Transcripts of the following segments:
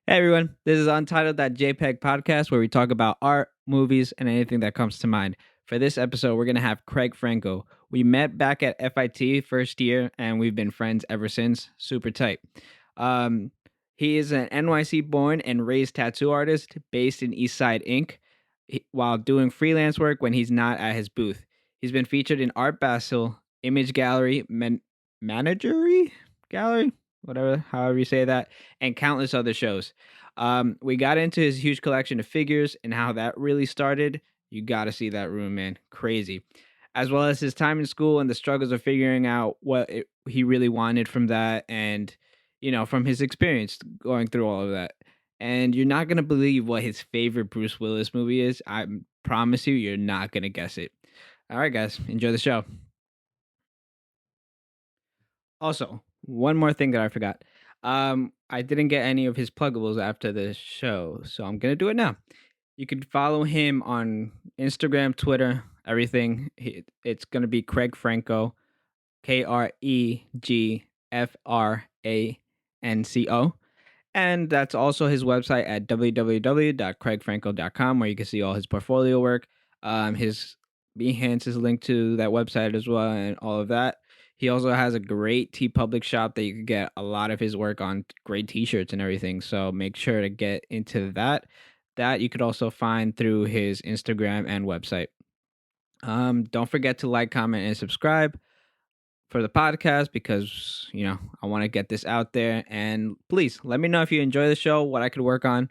Hey everyone, this is Untitled.jpg podcast where we talk about art, movies, and anything that comes to mind. For this episode, we're going to have Kreg Franco. We met back at F.I.T. first year and we've been friends ever since. Super tight. Um, he is an NYC born and raised tattoo artist based in Eastside Inc. While doing freelance work when he's not at his booth. He's been featured in Art Basel, Image Gallery, Manegerie Gallery, whatever, however you say that, and countless other shows. We got into his huge collection of figures and how that really started. You got to see that room, man. Crazy. As well as his time in school and the struggles of figuring out he really wanted from that and, from his experience going through all of that. And you're not going to believe what his favorite Bruce Willis movie is. I promise you're not going to guess it. All right, guys, enjoy the show. Also, one more thing that I forgot. I didn't get any of his pluggables after the show, so I'm gonna do it now. You can follow him on Instagram, Twitter, everything. It's gonna be Kreg Franco, KregFranco, and that's also his website at www.craigfranco.com, where you can see all his portfolio work. His Behance is linked to that website as well, and all of that. He also has a great Public shop that you can get a lot of his work on, great T-shirts and everything. So make sure to get into that. That you could also find through his Instagram and website. Don't forget to like, comment, and subscribe for the podcast because I want to get this out there. And please let me know if you enjoy the show, what I could work on.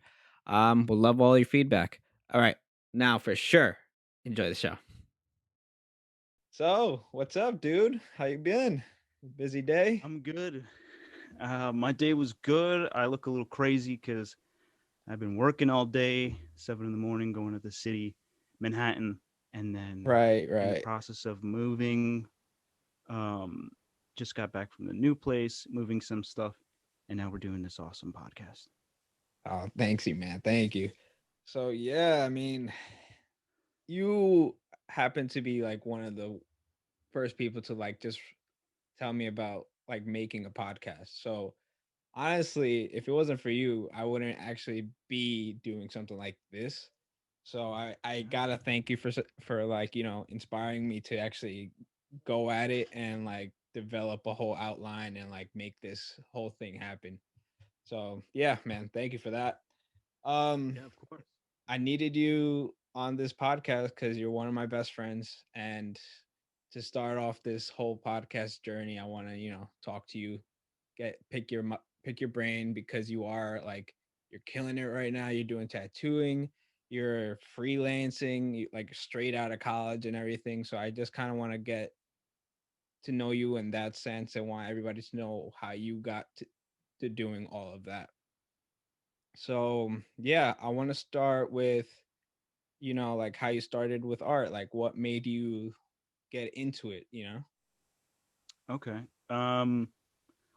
We'll love all your feedback. All right, now for sure, enjoy the show. So, what's up, dude? How you been? Busy day? I'm good. My day was good. I look a little crazy because I've been working all day, 7 in the morning, going to the city, Manhattan, and then Right, in the right. process of moving. Um, just got back from the new place, moving some stuff, and now we're doing this awesome podcast. Oh, thanks you, man. Thank you. So, yeah, I mean, you happen to be like one of the first people to like just tell me about like making a podcast. So, honestly, if it wasn't for you, I wouldn't actually be doing something like this. So I gotta thank you for like inspiring me to actually go at it and like develop a whole outline and like make this whole thing happen. So yeah, man, thank you for that. Um, Yeah, of course. I needed you on this podcast because you're one of my best friends, and to start off this whole podcast journey, I want to talk to you, pick your brain because you are like you're killing it right now. You're doing tattooing, you're freelancing, like straight out of college and everything. So I just kind of want to get to know you in that sense and want everybody to know how you got to doing all of that. So yeah, I want to start with like how you started with art, like what made you get into it. Okay. Um,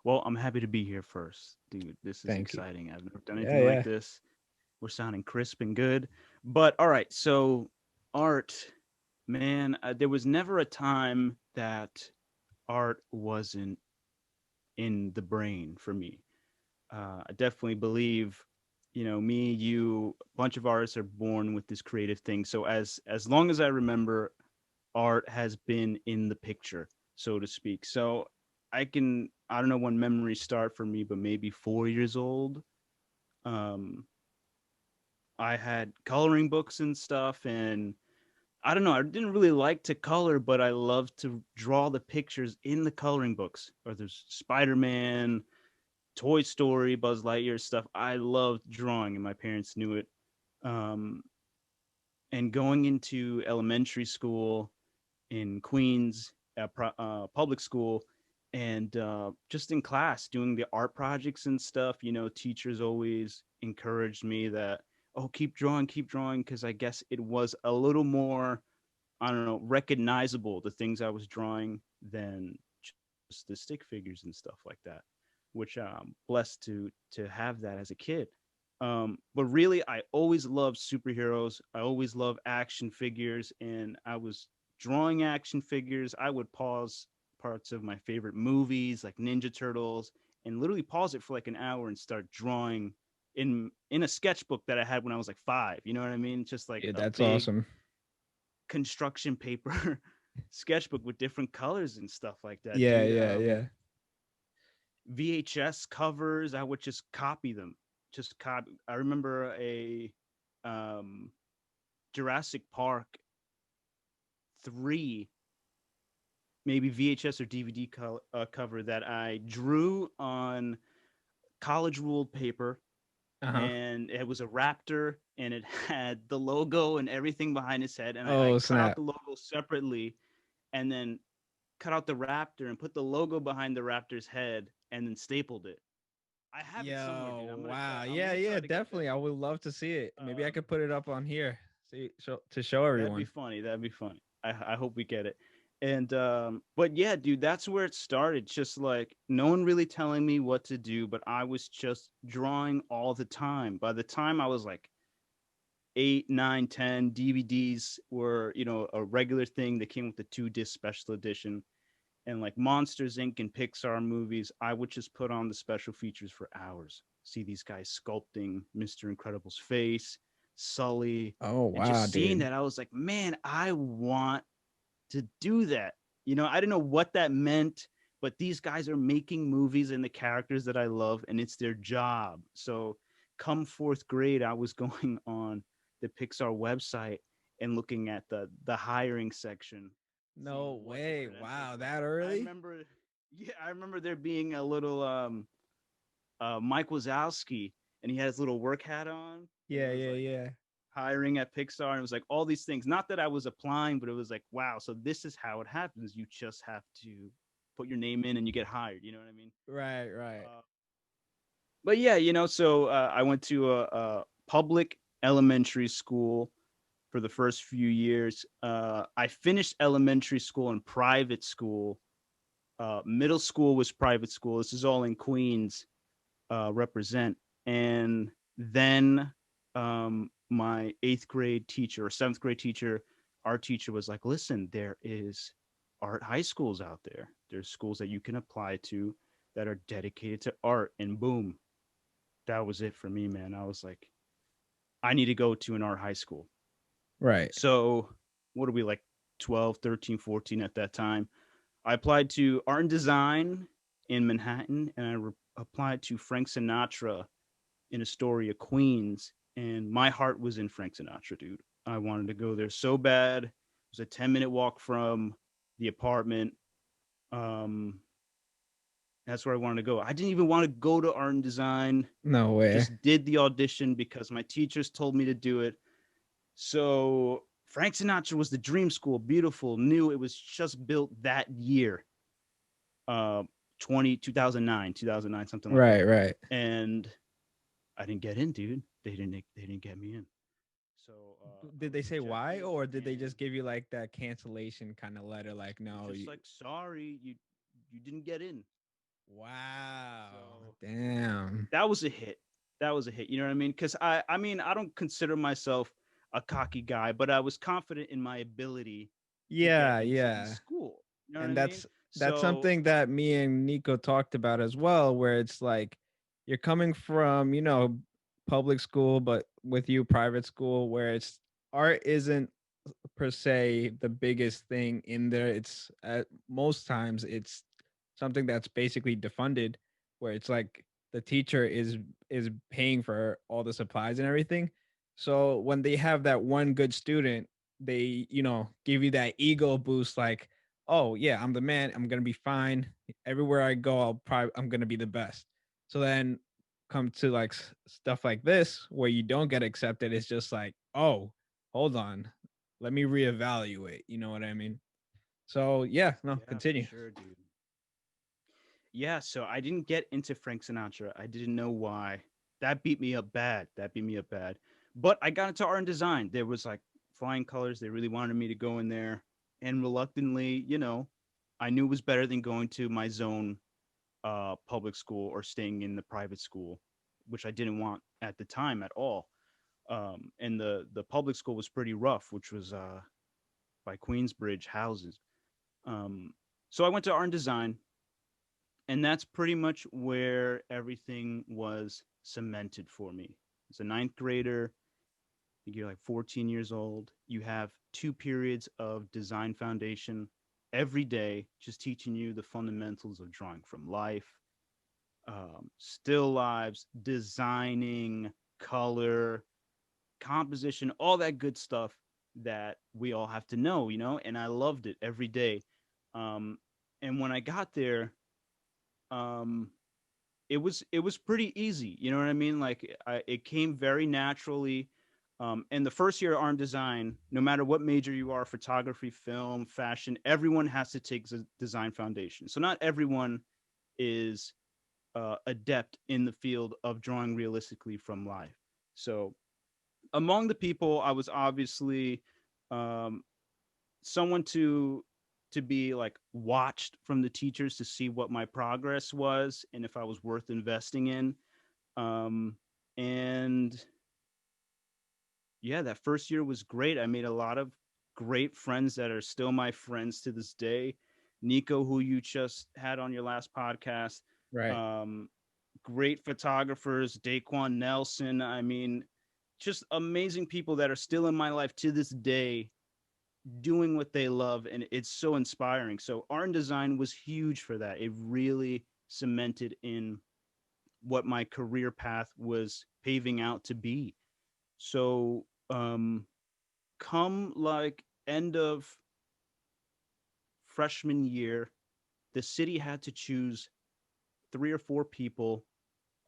well, I'm happy to be here first, dude. This is Thank you. exciting. I've never done Yeah, anything like yeah. this. We're sounding crisp and good. But all right, so art, man, there was never a time that art wasn't in the brain for me. I definitely believe, me, you, a bunch of artists are born with this creative thing. So as long as I remember, art has been in the picture, so to speak. So I don't know when memories start for me, but maybe 4 years old. Um, I had coloring books and stuff, and I don't know. I didn't really like to color, but I loved to draw the pictures in the coloring books. Or there's Spider Man, Toy Story, Buzz Lightyear stuff. I loved drawing, and my parents knew it. Um, and going into elementary school in Queens, public school, and just in class doing the art projects and stuff, teachers always encouraged me that, oh, keep drawing, because I guess it was a little more, I don't know, recognizable, the things I was drawing, than just the stick figures and stuff like that, which I'm blessed to have that as a kid. But really, I always loved superheroes. I always loved action figures, and I was drawing action figures. I would pause parts of my favorite movies like Ninja Turtles and literally pause it for like an hour and start drawing in a sketchbook that I had when I was like 5. You know what I mean? Just like Yeah, a that's big awesome. construction paper sketchbook with different colors and stuff like that, Yeah, dude. yeah, yeah. VHS covers, I would just copy them. Just copy. I remember a um, Jurassic Park 3, maybe VHS or DVD cover that I drew on college ruled paper, Uh-huh. and it was a raptor, and it had the logo and everything behind its head, and I Oh, cut out snap. the logo separately, and then cut out the raptor and put the logo behind the raptor's head, and then stapled it. I have it somewhere, dude. Yo, I'm gonna try. wow. I'm Yeah, gonna yeah, try to get that. definitely. I would love to see it. Maybe I Um, could put it up on here. See, to show that'd be everyone. funny. That'd be funny. I hope we get it. And but yeah, dude, that's where it started. Just like no one really telling me what to do, but I was just drawing all the time. By the time I was like 8, 9, 10, DVDs were, a regular thing. They came with the 2 disc special edition. And like Monsters Inc. and Pixar movies, I would just put on the special features for hours. See these guys sculpting Mr. Incredible's face, Sully, Oh, and wow, just seeing dude. that, I was like, man, I want to do that. I didn't know what that meant, but these guys are making movies and the characters that I love, and it's their job. So come 4th grade, I was going on the Pixar website and looking at the hiring section, seeing No what the way. credentials Wow, were. that I early? remember, yeah, I remember there being a little Mike Wazowski, and he had his little work hat on, and it Yeah, was yeah, like yeah. hiring at Pixar, and it was like all these things. Not that I was applying, but it was like, wow, so this is how it happens. You just have to put your name in and you get hired. You know what I mean? Right, right. Uh, but yeah, so I went to a public elementary school for the first few years. I finished elementary school and private school. Middle school was private school. This is all in Queens, represent. And then my 8th grade teacher or 7th grade teacher, our teacher was like, listen, there is art high schools out there. There's schools that you can apply to that are dedicated to art. And boom, that was it for me, man. I was like, I need to go to an art high school. Right. So what are we, like 12, 13, 14 at that time? I applied to art and design in Manhattan, and applied to Frank Sinatra in Astoria, Queens, and my heart was in Frank Sinatra, dude. I wanted to go there so bad. It was a 10-minute walk from the apartment. Um, that's where I wanted to go. I didn't even want to go to art and design. No way. Just did the audition because my teachers told me to do it. So Frank Sinatra was the dream school, beautiful, new. It was just built that year, uh, 2009, something like Right, that. right. And I didn't get in, dude. They didn't get me in. So I Did they was say why, rejected, or did they and just give you like that cancellation kind of letter? Like, they're no, just you... like, sorry, you didn't get in. Wow. So Damn. that was a hit. That was a hit. You know what I mean? Because I mean, I don't consider myself a cocky guy, but I was confident in my ability to get Yeah, into the yeah. school. You know what I And mean? that's So something that me and Nico talked about as well, where it's like you're coming from, public school, but with you private school, where it's art isn't per se the biggest thing in there. It's most times it's something that's basically defunded, where it's like the teacher is paying for all the supplies and everything. So when they have that one good student, they give you that ego boost, like, oh yeah, I'm the man, I'm gonna be fine everywhere I go, I'm gonna be the best. So then come to like stuff like this where you don't get accepted, it's just like, oh, hold on, let me reevaluate. You know what I mean? So yeah, no, yeah, for continue. sure, dude. Yeah, so I didn't get into Frank Sinatra. I didn't know why. That beat me up bad. That beat me up bad. But I got into art and design. There was like flying colors. They really wanted me to go in there. And reluctantly, I knew it was better than going to my zone public school or staying in the private school, which I didn't want at the time at all. And the public school was pretty rough, which was by Queensbridge houses. Um, so I went to art and design, and that's pretty much where everything was cemented for me. As a ninth grader, I think you're like 14 years old. You have 2 periods of design foundation every day, just teaching you the fundamentals of drawing from life, still lives, designing, color, composition, all that good stuff that we all have to know, and I loved it every day. Um, and when I got there, um, it was pretty easy. You know what I mean? Like it came very naturally. And the first year of art and design, no matter what major you are, photography, film, fashion, everyone has to take design foundation. So not everyone is adept in the field of drawing realistically from life. So among the people, I was obviously um, someone to be like watched from the teachers to see what my progress was and if I was worth investing in. Um, and yeah, that first year was great. I made a lot of great friends that are still my friends to this day. Nico, who you just had on your last podcast, Right. um, great photographers, Daquan Nelson. I mean, just amazing people that are still in my life to this day doing what they love. And it's so inspiring. So, art and design was huge for that. It really cemented in what my career path was paving out to be. So, come like end of freshman year, the city had to choose 3 or 4 people,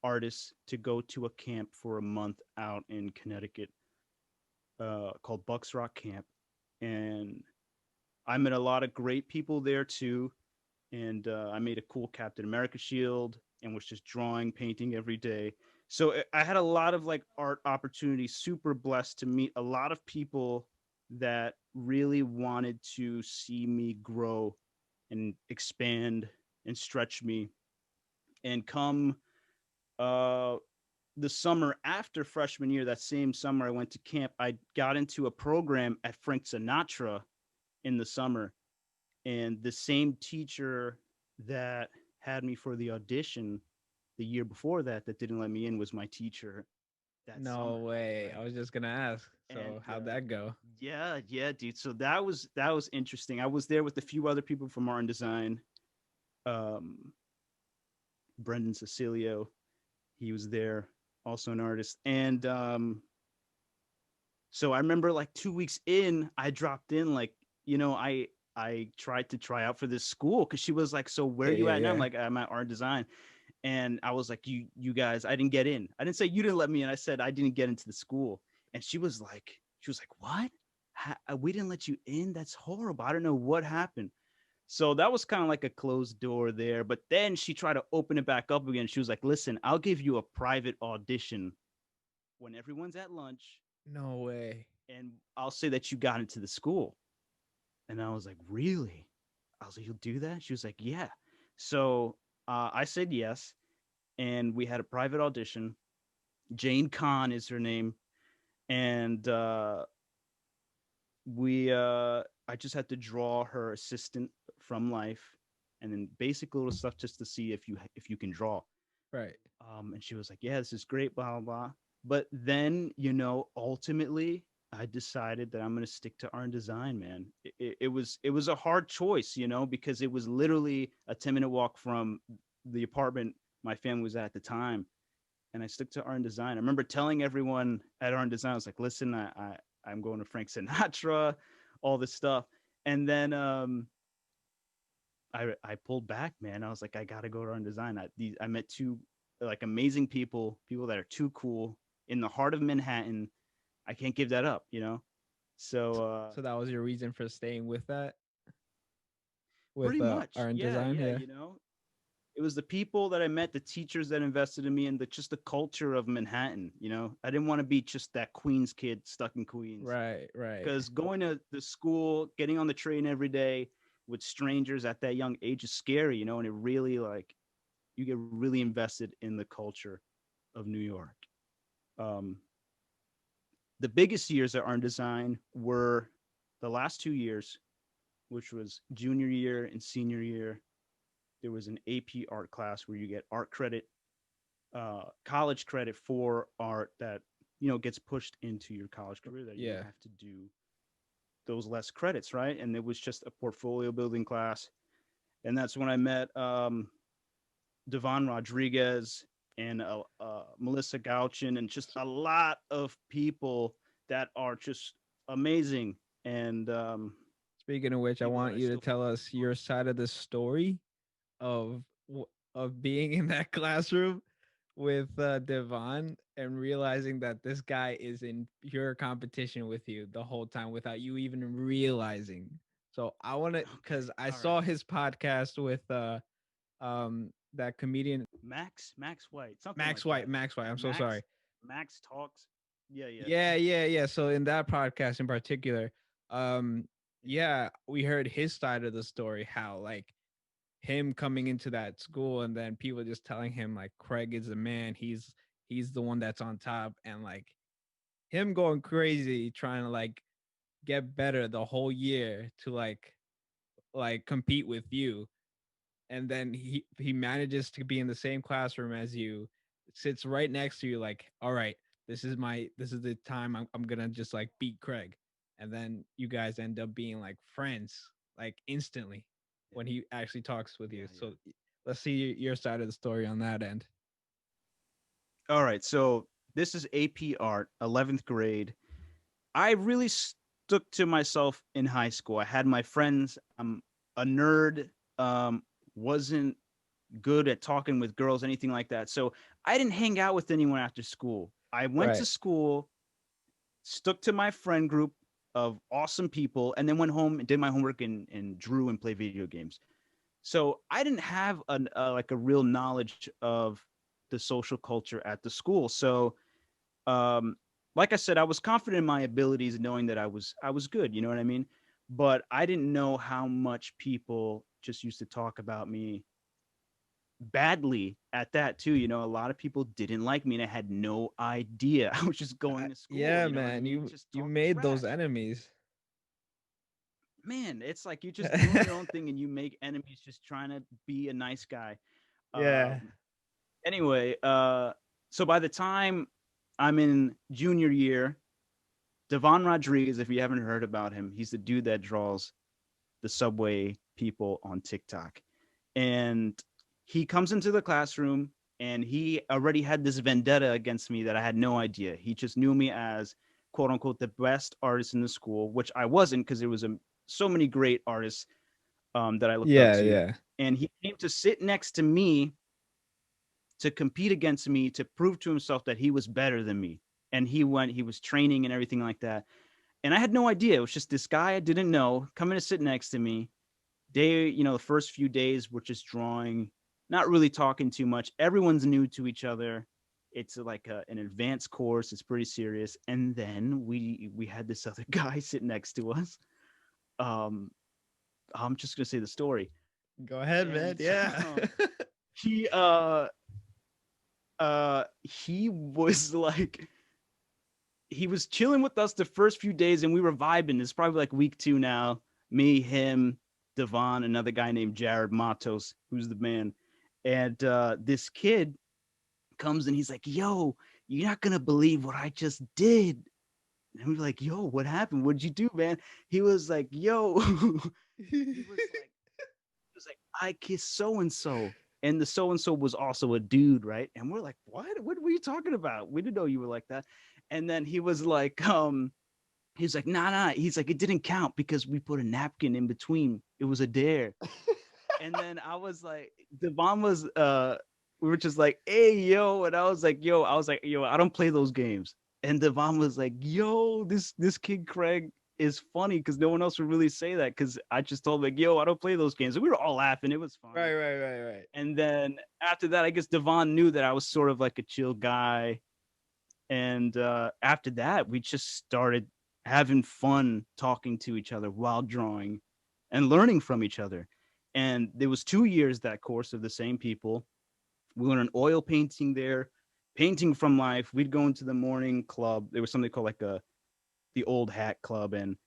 artists, to go to a camp for a month out in Connecticut, called Bucks Rock Camp. And I met a lot of great people there too. And I made a cool Captain America shield and was just drawing, painting every day. So I had a lot of like art opportunities, super blessed to meet a lot of people that really wanted to see me grow and expand and stretch me. And come uh, the summer after freshman year, that same summer I went to camp, I got into a program at Frank Sinatra in the summer. And the same teacher that had me for the audition the year before that didn't let me in was my teacher that No summer, way. I right? was just gonna ask. And So how'd that go? yeah, dude. So that was interesting. I was there with a few other people from art and design. Um, Brendan Cecilio, he was there, also an artist. And so I remember like 2 weeks in, I dropped in like, I tried to try out for this school because she was like, "So where are Yeah, you yeah, at now?" I'm yeah. like, "I'm at art design." And I was like, you guys, I didn't get in. I didn't say you didn't let me in. I said I didn't get into the school. And she was like, "What? We didn't let you in? That's horrible. I don't know what happened." So that was kind of like a closed door there. But then she tried to open it back up again. She was like, "Listen, I'll give you a private audition when everyone's at lunch, No way. and I'll say that you got into the school." And I was like, "Really?" I was like, "You'll do that?" She was like, "Yeah." So I said yes, and we had a private audition. Jane Kahn is her name, and we I just had to draw her assistant from life, and then basic little stuff just to see if you can draw. Right. And she was like, "Yeah, this is great, blah blah blah." But then, ultimately, I decided that I'm going to stick to art and design, man. It was a hard choice, because it was literally a 10-minute walk from the apartment my family was at the time, and I stuck to art and design. I remember telling everyone at art and design, I was like, "Listen, I'm going to Frank Sinatra, all this stuff," and then I pulled back, man. I was like, I gotta go to art and design. I met two like amazing people that are too cool in the heart of Manhattan. I can't give that up. So So that was your reason for staying with that, with pretty much, art and yeah, design. yeah. Yeah. It was the people that I met, the teachers that invested in me, and just the culture of Manhattan. I didn't want to be just that Queens kid stuck in Queens, Right. Right. because going to the school, getting on the train every day with strangers at that young age is scary, and it really like you get really invested in the culture of New York. Um, the biggest years at art and design were the last 2 years, which was junior year and senior year. There was an AP art class where you get art credit, college credit for art that gets pushed into your college career, that you don't Yeah. have to do those less credits, right? And it was just a portfolio building class, and that's when I met Devon Rodriguez and Melissa Gauchin, and just a lot of people that are just amazing. And Speaking of which, I people that want I you to still feel tell friends us your side of the story of of being in that classroom with Devon and realizing that this guy is in pure competition with you the whole time without you even realizing. So I want to, with. Okay, because I all right. saw his podcast with that comedian Max White, something Max like White. that. Max White. I'm so sorry. Max Max talks. Yeah, yeah, Yeah. So in that podcast in particular, um, yeah, yeah, we heard his side of the story, how like him coming into that school and then people just telling him like Kreg is the man, he's the one that's on top, and like him going crazy trying to like get better the whole year to like compete with you, and then he manages to be in the same classroom as you, sits right next to you, like, all right, this is the time I'm gonna just like beat Kreg, and then you guys end up being like friends like instantly yeah, when he actually talks with you. yeah, yeah. So let's see your side of the story on that end. All right, so this is AP Art, 11th grade. I really stuck to myself in high school. I had my friends. I'm a nerd. Wasn't good at talking with girls, anything like that. So I didn't hang out with anyone after school. I went to Right. school, stuck to my friend group of awesome people, and then went home and did my homework and drew and play video games. So I didn't have like a real knowledge of the social culture at the school. So um, like I said, I was confident in my abilities, knowing that I was good. You know what I mean? But I didn't know how much people just used to talk about me badly at that too. A lot of people didn't like me, and I had no idea. I was just going to school. Yeah, You know what I man, mean? you Just you talking made those trash. enemies. Man, it's like you're just doing your own thing, and you make enemies just trying to be a nice guy. Yeah. Anyway, so by the time I'm in junior year, Devon Rodriguez, if you haven't heard about him, he's the dude that draws the subway people on TikTok. And he comes into the classroom, and he already had this vendetta against me that I had no idea. He just knew me as quote unquote the best artist in the school, which I wasn't, because there was so many great artists that I looked up Yeah, to. yeah. And he came to sit next to me to compete against me, to prove to himself that he was better than me. And he was training and everything like that. And I had no idea. It was just this guy I didn't know coming to sit next to me. The first few days were just drawing, not really talking too much. Everyone's new to each other. It's like an advanced course. It's pretty serious. And then we had this other guy sit next to us. Um, I'm just gonna say the story. Go ahead, man. And Yeah. he he was like, he was chilling with us the first few days, and we were vibing. It's probably like week 2 now. Me, him, Devon, another guy named Jared Matos, who's the man. And this kid comes and he's like, "Yo, you're not gonna believe what I just did." And we were like, "Yo, what happened? What'd you do, man?" He was like, "Yo," he was like, "I kissed so and so." And the so and so was also a dude, right? And we're like, "What? What were you talking about? We didn't know you were like that." And then he was like, he's like, nah. He's like, it didn't count because we put a napkin in between. It was a dare. And then I was like, Devon was, we were just like, hey, yo. And I was like, yo, I don't play those games. And Devon was like, yo, this kid Kreg is funny, because no one else would really say that, because I just told him, like, yo, I don't play those games. And we were all laughing. It was funny. Right. And then after that, I guess Devon knew that I was sort of like a chill guy. And after that, we just started having fun talking to each other while drawing and learning from each other. And there was 2 years that course of the same people. We learned oil painting there, painting from life. We'd go into the morning club. There was something called like the old hat club, and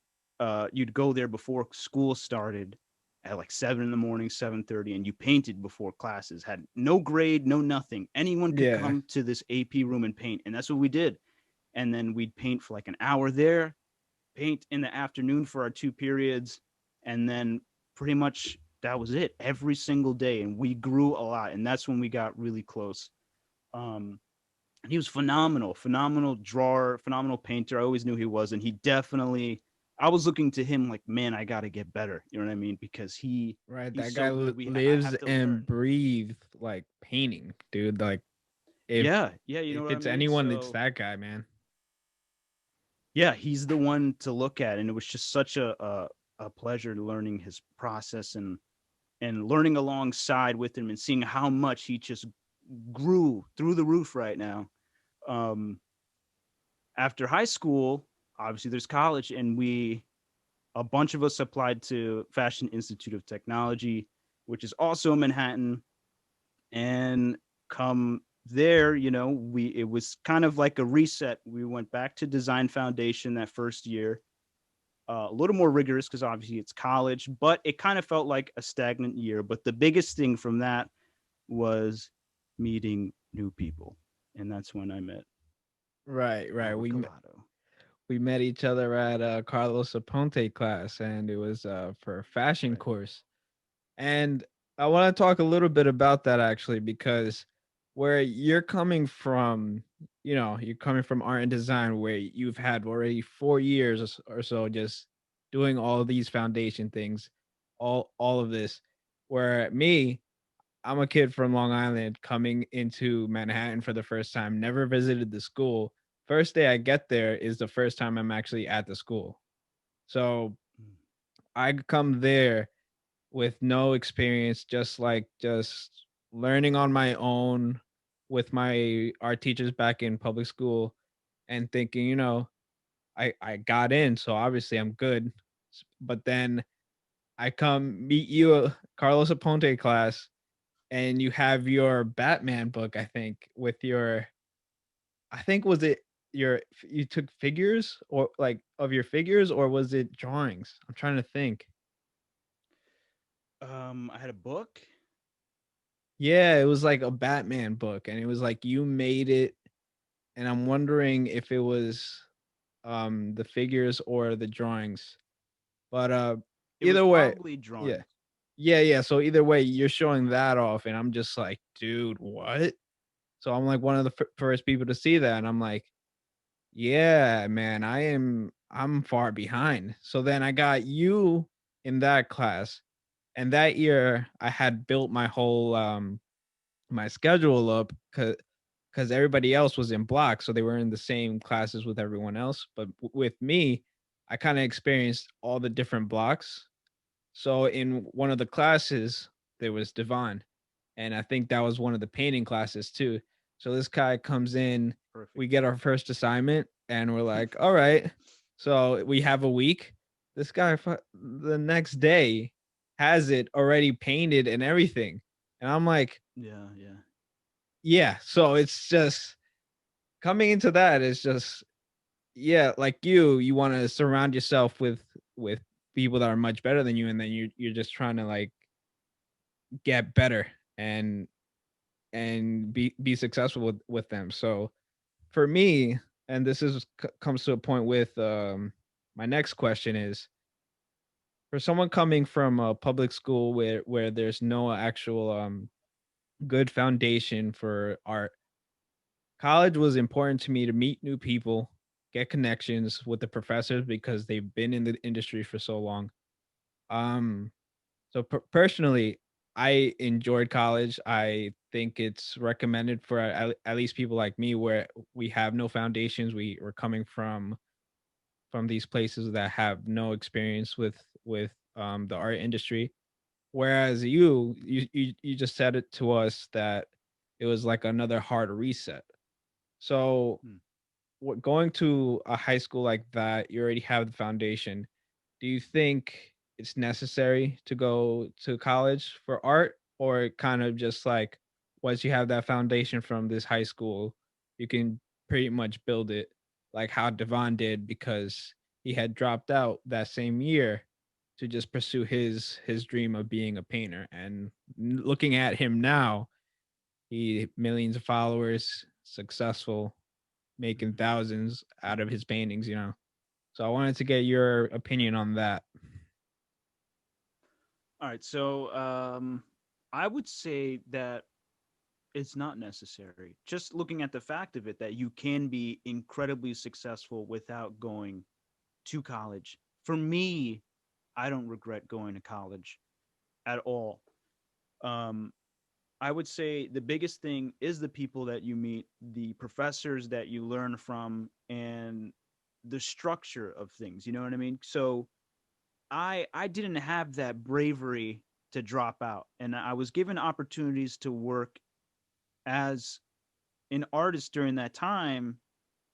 you'd go there before school started, at like 7 in the morning, 7:30, and you painted before classes, had no grade, no nothing. Anyone could Yeah. come to this AP room and paint, and that's what we did. And then we'd paint for like an hour there, paint in the afternoon for our two periods, and then pretty much that was it every single day. And we grew a lot, and that's when we got really close. Um, and he was phenomenal, phenomenal drawer, phenomenal painter. I always knew he was, and he definitely. I was looking to him like, man, I got to get better. You know what I mean? Because Right. he's That guy so good. I lives have to and learn. breathes like painting, dude. Like Yeah, yeah, you know if what I it's mean. anyone, it's So that guy, man. yeah, he's the one to look at, and it was just such a pleasure learning his process and learning alongside with him and seeing how much he just grew through the roof right now. Um, After high school, obviously there's college, and a bunch of us applied to Fashion Institute of Technology, which is also in Manhattan. And come there, we it was kind of like a reset. We went back to Design Foundation that first year, a little more rigorous because obviously it's college, but it kind of felt like a stagnant year. But the biggest thing from that was meeting new people, and that's when I met Right, right. Howard Collado. We met each other at Carlos Aponte class, and it was for a fashion Right. course. And I want to talk a little bit about that actually, because where you're coming from, you're coming from art and design, where you've had already 4 years or so just doing all of these foundation things, all of this. Where me, I'm a kid from Long Island coming into Manhattan for the first time, never visited the school. First day I get there is the first time I'm actually at the school. So Mm. I come there with no experience, just learning on my own with my art teachers back in public school and thinking, I got in, so obviously I'm good. But then I come meet you, Carlos Aponte class, and you have your Batman book, I think, with your I think was it you took figures or like of your figures or was it drawings? I'm trying to think. I had a book. Yeah, it was like a Batman book and it was like you made it and I'm wondering if it was the figures or the drawings. But It was either way, probably yeah. drawings. Yeah. So either way, you're showing that off and I'm just like, dude, what? So I'm like one of the first people to see that and I'm like, yeah, man, I'm far behind. So then I got you in that class, and that year I had built my whole my schedule up because everybody else was in blocks, so they were in the same classes with everyone else. But with me, I kind of experienced all the different blocks. So in one of the classes, there was Devon, and I think that was one of the painting classes too. So this guy comes in, we Perfect. get our first assignment, and we're like, "All right." So we have a week. This guy, the next day, has it already painted and everything, and I'm like, Yeah, yeah. "Yeah." So it's just coming into that. It's just yeah, like you want to surround yourself with people that are much better than you, and then you're just trying to like get better and be successful with them. So for me, and this is comes to a point with my next question is for someone coming from a public school where there's no actual good foundation for art. College was important to me to meet new people, get connections with the professors because they've been in the industry for so long. Um, So personally, I enjoyed college. I think it's recommended for at least people like me where we have no foundations. We're coming from these places that have no experience with the art industry. Whereas you just said it to us that it was like another hard reset. So Hmm. going to a high school like that, you already have the foundation. Do you think it's necessary to go to college for art, or kind of just like once you have that foundation from this high school, you can pretty much build it like how Devon did because he had dropped out that same year to just pursue his dream of being a painter. And looking at him now, he millions of followers, successful, making Mhm. thousands out of his paintings, you know. So I wanted to get your opinion on that. All right, so I would say that it's not necessary. Just looking at the fact of it, that you can be incredibly successful without going to college. For me, I don't regret going to college at all. Um, I would say the biggest thing is the people that you meet, the professors that you learn from, and the structure of things. You know what I mean? So I didn't have that bravery to drop out, and I was given opportunities to work as an artist during that time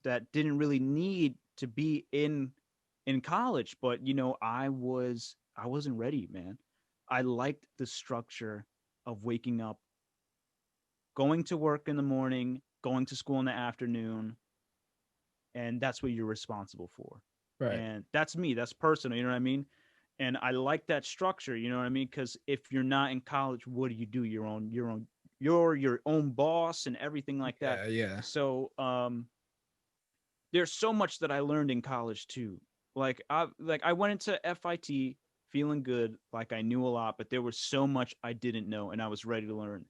that didn't really need to be in college. But I wasn't ready, man. I liked the structure of waking up, going to work in the morning, going to school in the afternoon, and that's what you're responsible for. Right. And that's me, that's personal, you know what I mean? And I like that structure, you know what I mean? Because if you're not in college, what do? You're your own boss and everything like that. Yeah, yeah. So there's so much that I learned in college too. I went into FIT feeling good, like I knew a lot, but there was so much I didn't know and I was ready to learn.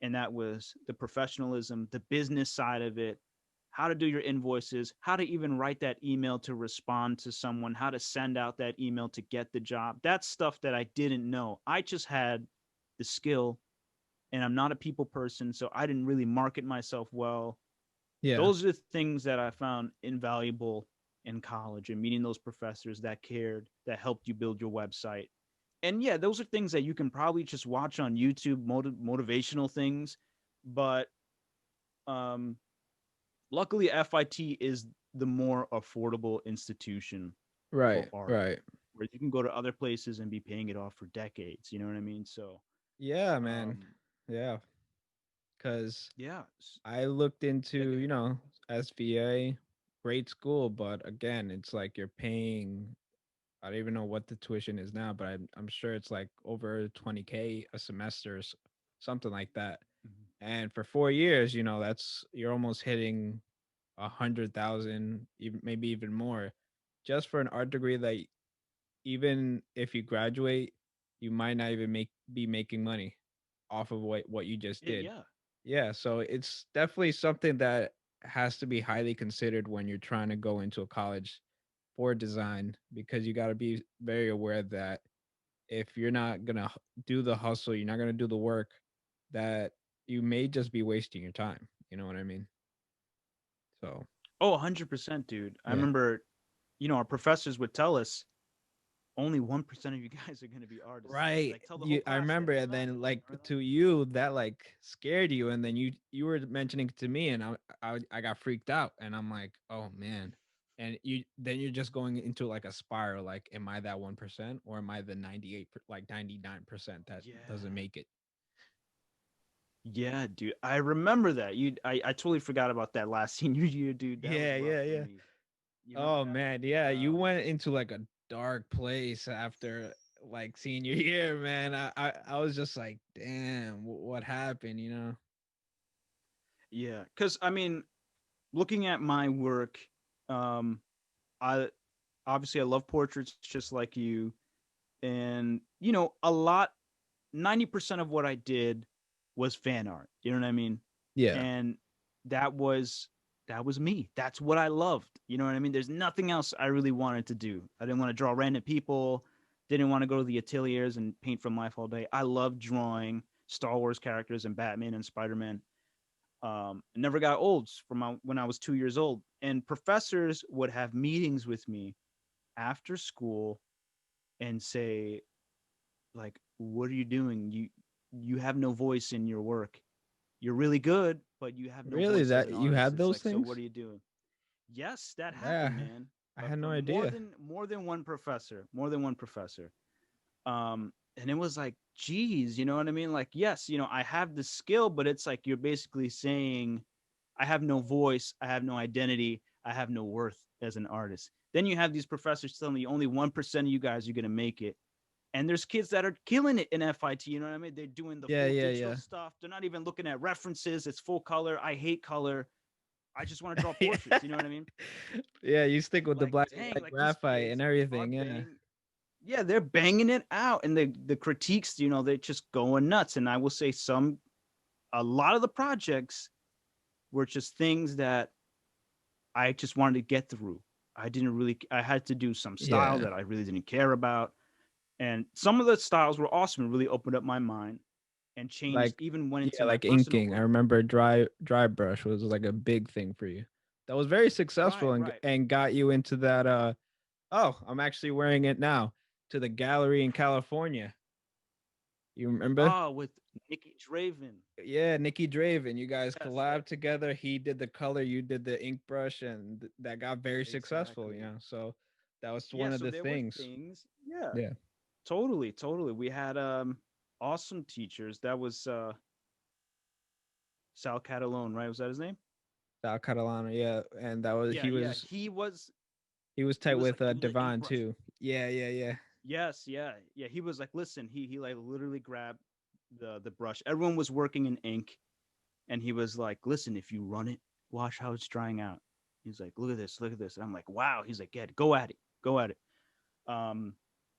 And that was the professionalism, the business side of it, how to do your invoices, how to even write that email to respond to someone, how to send out that email to get the job. That's stuff that I didn't know. I just had the skill, and I'm not a people person, so I didn't really market myself well. Yeah. Those are the things that I found invaluable in college, and meeting those professors that cared, that helped you build your website. And yeah, those are things that you can probably just watch on YouTube, motivational things. But um, luckily, FIT is the more affordable institution for Right, art, right. where you can go to other places and be paying it off for decades. You know what I mean? So, Yeah, man. um, Yeah, cuz yeah, I looked yeah, into, go ahead. SVA, great school, but again, it's like you're paying, I don't even know what the tuition is now, but I'm sure it's like over 20K a semester, something like that. Mhm. And for 4 years, that's you're almost hitting 100,000, even maybe even more, just for an art degree that even if you graduate, you might not even be making money off of what you just did. Yeah. Yeah, so it's definitely something that has to be highly considered when you're trying to go into a college for design, because you got to be very aware that if you're not going to do the hustle, you're not going to do the work, that you may just be wasting your time. You know what I mean? So, Oh, 100%, dude. I yeah. remember, our professors would tell us only 1% of you guys are going to be artists. Right. Like, tell the whole I class that. remember, Know and that? then You like remember to you that like scared you, and then you were mentioning to me, and I got freaked out, and I'm like, oh man. And you're just going into like a spiral, like, am I that 1%, or am I the 98 like 99% that? that doesn't Yeah. make it? Yeah, dude. I remember that. I totally forgot about that last senior year, dude. That was Yeah, rough yeah, for yeah. me. You remember Oh that? man, yeah, you went into like a dark place after like senior year, man. I was just like, damn, what happened, Yeah, because I mean, looking at my work, um, I obviously I love portraits just like you, and a lot 90% of what I did was fan art. You know what I mean? Yeah. And that was that was me. That's what I loved. You know what I mean? There's nothing else I really wanted to do. I didn't want to draw random people, didn't want to go to the ateliers and paint from life all day. I loved drawing Star Wars characters and Batman and Spider-Man. It never got old from when I was 2 years old. And professors would have meetings with me after school and say, like, what are you doing? You have no voice in your work. You're really good, but you have no Really, voice as that an you artist. had It's those like, so what things? are you doing? Yes, that happened, Yeah, man. I had no From idea. more than one professor, more than one professor. And it was like, geez, you know what I mean? Like, yes, I have the skill, but it's like you're basically saying, I have no voice, I have no identity, I have no worth as an artist. Then you have these professors telling you only 1% of you guys are gonna make it. And there's kids that are killing it in FIT. You know what I mean? They're doing the Yeah, full yeah, digital yeah. stuff. They're not even looking at references. It's full color. I hate color. I just want to draw Yeah. portraits. You know what I mean? Yeah, you stick with the Like, black and dang, white like these graphite and kids are everything. Yeah. bang. Yeah, they're banging it out, and the critiques, they're just going nuts. And I will say a lot of the projects were just things that I just wanted to get through. I had to do some style Yeah. that I really didn't care about. And some of the styles were awesome and really opened up my mind and changed, Like even went into yeah, my like personal inking. I growth. remember dry brush was like a big thing for you. That was very successful Right, right. and got you into that oh, I'm actually wearing it now to the gallery in California. You remember? Ah, with Nikki Draven. Yeah, Nikki Draven. You guys Yes, yes, collabed together. He did the color, you did the ink brush, and that got very successful, exactly. So that was Yeah, one of so the there were things. things. Yeah, Yeah. totally, totally. We had awesome teachers. That was Sal Catalone, right? Was that his name? Sal Catalano, yeah. And that was Yeah, yeah. he was He tight was with like, do the ink Devon brush. too. Yeah, yeah, yeah. Yes, yeah, yeah. He was like, listen, he like literally grabbed the brush. Everyone was working in ink, and he was like, listen, if you run it, watch how it's drying out. He's like, look at this, look at this. And I'm like, wow. He's like, yeah, go at it, go at it. Um,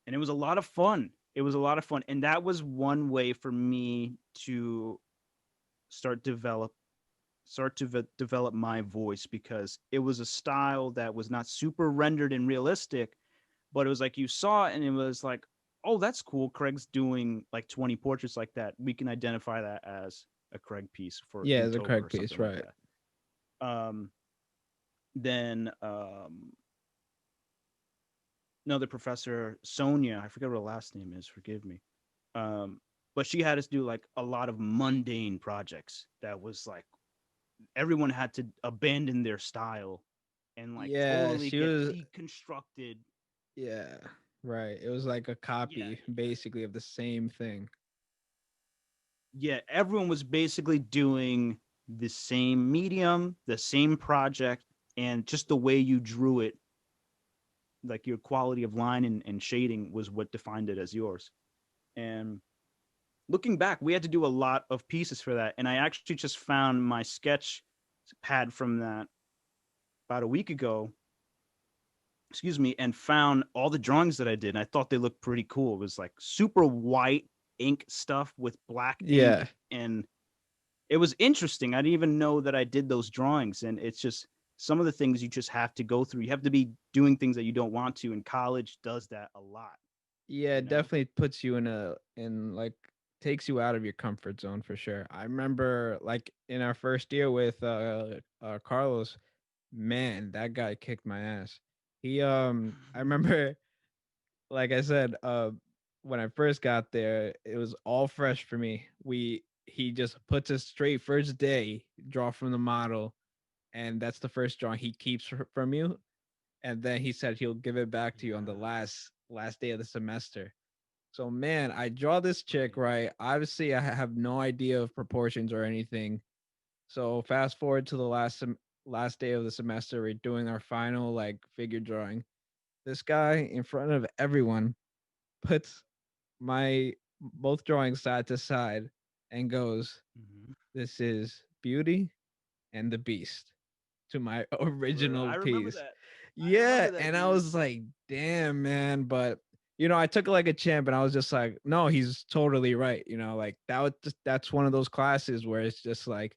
and it was a lot of fun. It was a lot of fun, and that was one way for me to start develop develop my voice, because it was a style that was not super rendered and realistic, but it was like you saw it and it was like, oh, that's cool. Craig's doing like 20 portraits like that. We can identify that as a Craig piece for Yeah, it's a Inktober Craig or piece, something like right? that. Then another professor, Sonia, I forget what her last name is, forgive me. Um, but she had us do like a lot of mundane projects that was like everyone had to abandon their style and like Yeah, totally she get was deconstructed. yeah, right. It was like a Yeah, copy basically of the same thing. yeah, everyone was basically doing the same medium, the same project, and just the way you drew it, like your quality of line and shading was what defined it as yours. And looking back, we had to do a lot of pieces for that. And I actually just found my sketch pad from that about a week ago, excuse me, and found all the drawings that I did. And I thought they looked pretty cool. It was like super white ink stuff with black Yeah. ink, and it was interesting. I didn't even know that I did those drawings. And it's just some of the things you just have to go through. You have to be doing things that you don't want to, and college does that a lot, Yeah, you it know? definitely puts you in like takes you out of your comfort zone for sure. I remember like in our first year with Carlos, man, that guy kicked my ass. He I remember like I said, when I first got there, it was all fresh for me. He just puts us straight first day, draw from the model, and that's the first drawing he keeps from you. And then he said he'll give it back to you on the Yeah, last day of the semester. So man, I draw this chick, right. right? Obviously, I have no idea of proportions or anything. So fast forward to the last day of the semester, we're doing our final like figure drawing. This guy in front of everyone puts my both drawings side to side and goes, Mm-hmm. "This is Beauty and the Beast" to my I original remember piece. that. I Yeah, remember that and I you. was like, "Damn, man!" But I took it like a champ, and I was just like, "No, he's totally right." Like that's one of those classes where it's just like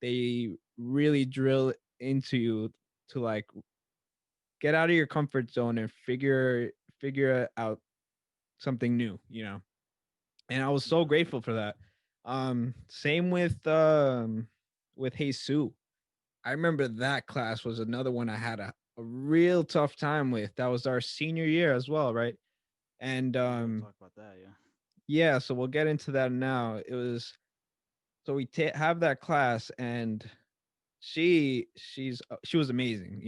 they really drill into you to like get out of your comfort zone and figure out something new. And I was so Yeah. grateful for that. Same with Jesus. I remember that class was another one I had a real tough time with. That was our senior year as well, right? And Yeah, we'll talk about that. Yeah. yeah, so we'll get into that now. It was so we have that class, and she was amazing.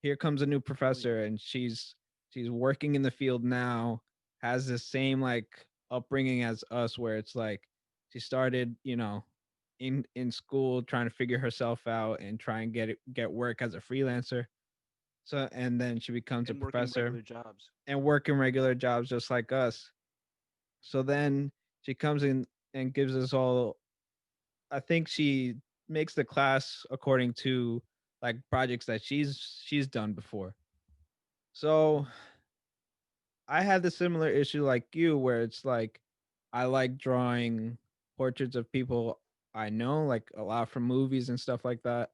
Here comes a new Oh yeah. professor, and she's working in the field now, has the same like upbringing as us, where it's like she started in school trying to figure herself out and try and get work as a freelancer. So and then she becomes a and working professor regular jobs. and working regular jobs just like us. So then she comes in and gives us all, I think she makes the class according to like projects that she's done before. So Mhm. I had the similar issue like you where it's like I like drawing portraits of people I know, like a lot from movies and stuff like that.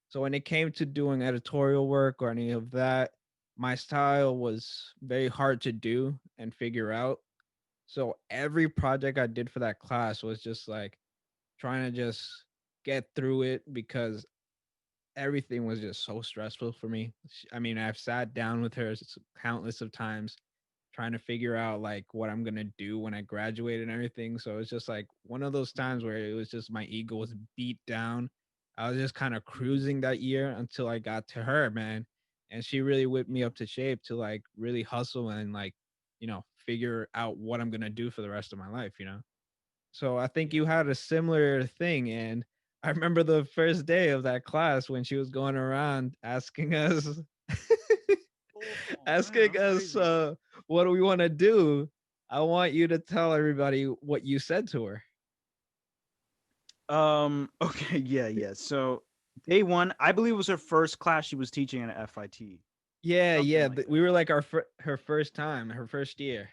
So when it came to doing editorial work or any of that, my style was very hard to do and figure out. So every project I did for that class was just like trying to just get through it because everything was just so stressful for me. I mean, I've sat down with her countless of times trying to figure out like what I'm gonna do when I graduate and everything. So it's just like one of those Mhm. times where it was just my ego was beat down. I was just kind of Mhm. cruising that year until I got to her, man. And she really whipped me Yeah. up to shape to like really hustle and like, figure out what I'm gonna do for the rest of my life, you know? So I think you Yeah. had a similar thing. And I remember the first day of that class when she was going around asking us Oh man, asking that's us crazy. what do we want to do. I want you to tell everybody what you said to her. Okay, yeah, yeah. So day one, I believe was her first class she was teaching at FIT. Yeah, Something yeah. like We that. were like her first time, her first year.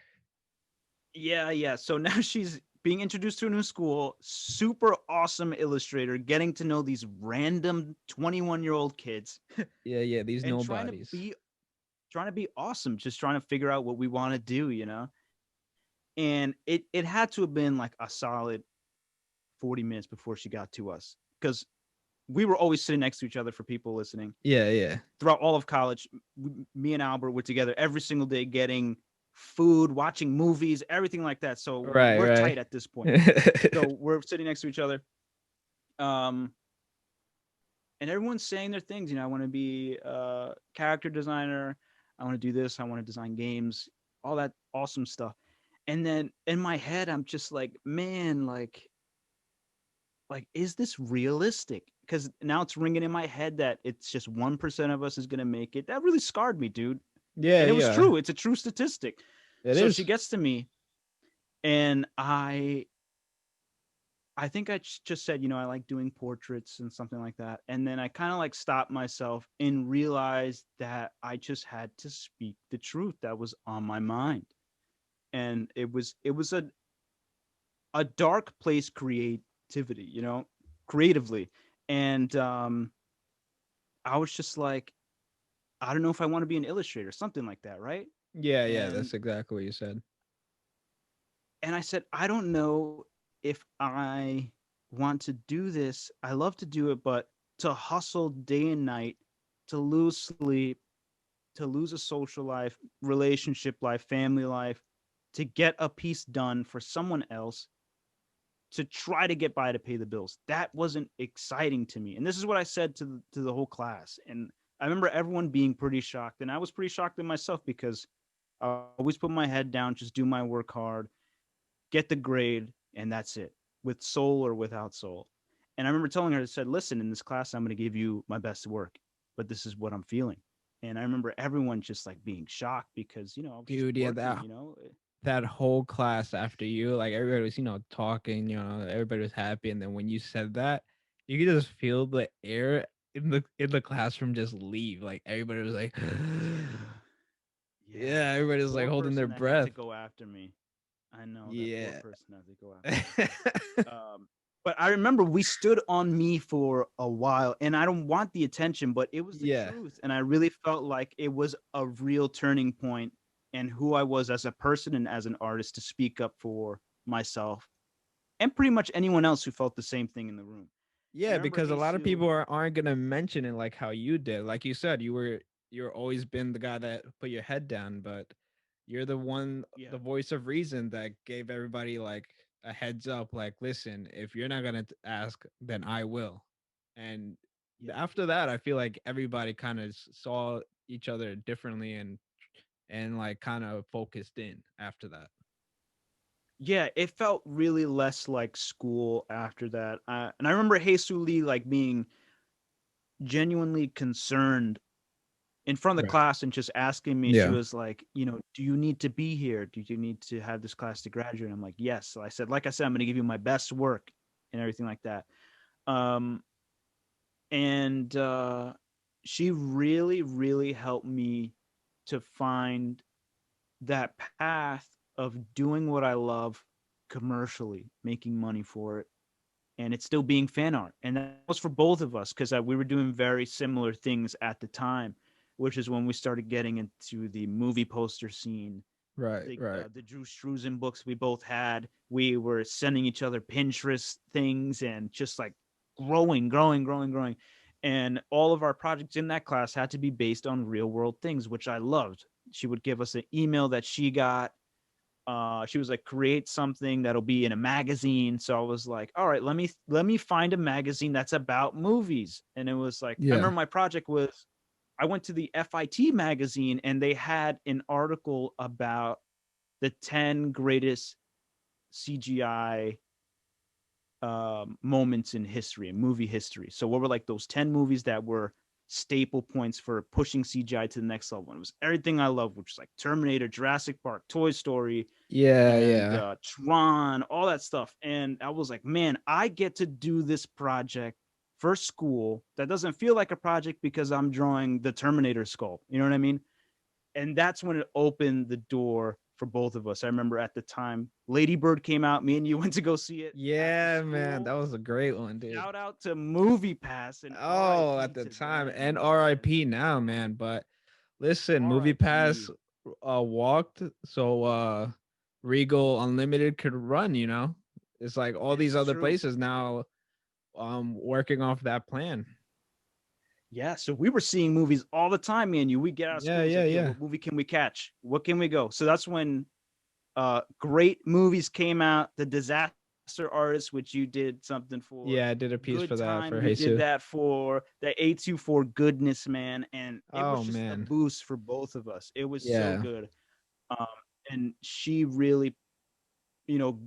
Yeah, yeah. So now she's being introduced to a new school, super awesome illustrator, getting to know these random 21-year-old kids Yeah, yeah. These and trying to nobodies. be trying to be awesome, just trying to figure out what we want to do, And it had to have been like a solid 40 minutes before she got to us because we were always sitting next to each other for people listening. Yeah, yeah. Throughout all of college, me and Albert were together every single day getting food, watching movies, everything like that. So Right, we're right. tight at this point. So we're sitting next to each other. Um, and everyone's saying their things. I want to be a character designer. I want to do this. I want to design games, all that awesome stuff. And then in my head, I'm just like, man, like is this realistic? Because now it's ringing in my head that it's just 1% of us is gonna make it. That really scarred me, dude. Yeah, And it was yeah. true. It's a true statistic. It So she is. gets to me, and I think I just said, I like doing portraits and something like that. And then I kind of like stopped myself and realized that I just had to speak the truth that was on my mind. And it was a dark place creativity, creatively. And I was just like, I don't know if I want to be an illustrator, something like that, right? Yeah, yeah. And That's exactly what you said. and I said, I don't know if I want to do this. I love to do it, but to hustle day and night, to lose sleep, to lose a social life, relationship life, family life, to get a piece done for someone else, to try to get by to pay the bills. That wasn't exciting to me. And this is what I said to the whole class. And I remember everyone being pretty shocked, and I was pretty shocked in myself because I always put my head down, just do my work hard, get the grade, and that's it, with soul or without soul. And I remember telling her, I said, listen, in this class, I'm going to give you my best work, but this is what I'm feeling. And I remember everyone just like being shocked because, I was just Dude, yeah, working, that whole class after you, like everybody was, talking, everybody was happy. And then when you said that, you could just feel the air in the classroom just leave. Like everybody was like, Yeah. Yeah. yeah, That everybody was like poor holding their person that had to breath. go after me. I know that poor Yeah. person had to go after me. But I remember we stood on me for a while, and I don't want the attention, but it was the Yeah. truth. And I really felt like it was a real turning point in who I was as a person and as an artist to speak up for myself and pretty much anyone else who felt the same thing in the room. And Yeah, I remember because a lot of Jesus. people aren't gonna mention it like how you did. Like you said, you're always been the guy that put your head down, but you're the one, Yeah, the voice of reason that gave everybody like a heads up. Like, listen, if you're not gonna ask, then I will. And yeah. after that, I feel like everybody kind of saw each other differently and like kind of focused in after that. Yeah, it felt really less like school after that. And I remember Jesus Lee like being genuinely concerned in front of the Right. class and just asking me. She Yeah. was like, do you need to be here? Do you need to have this class to graduate? I'm like, yes. So I said, like I said, I'm going to give you my best work and everything like that. Um, and she really, really helped me to find that path of doing what I love commercially, making money for it, and it's still being fan art. And that was for both of us because we were doing very similar things at the time, which is when we started getting into the movie poster scene. Right. Right. The Drew Struzan books we both had. We were sending each other Pinterest things and just like growing, growing, growing, growing. And all of our projects in that class had to be based on real world things, which I loved. She would give us an email that she got. She was like, create something that'll be in a magazine. So I was like, all right, let me find a magazine that's about movies. And it was like, I Yeah. remember my project was, I went to the F.I.T magazine and they had an article about the 10 greatest CGI moments in history, in movie history. So what were like those 10 movies that were staple points for pushing CGI to the next level? And it was everything I love, which is like Terminator, Jurassic Park, Toy Story, Yeah. and Yeah. Tron, all that stuff. And I was like, man, I get to do this project for school that doesn't feel like a project because I'm drawing the Terminator skull. You know what I mean? And that's when it opened the door for both of us. I remember at the time, Lady Bird came out. Me and you went to go see it after Yeah, man, that school. was a great one, dude. Shout out to Movie Pass and Oh, at RIP the to time, them, and man. RIP now, man. But listen, Movie Pass RIP. walked so Regal Unlimited could run, you know? It's like all these It's other true. places now working off that plan. Yeah, so we were seeing movies all the time, me and you. We get out of Yeah, school, it's yeah, like, yo, yeah. what movie can we catch? What can we go? So that's when great movies came out. The Disaster Artist, which you did something for. Yeah, I did a piece for Good that Time, for you did Jesus. that for. The A24 Goodness, man. And it was Oh just a man. boost for both of us. It was so Yeah. good. Um, and she really,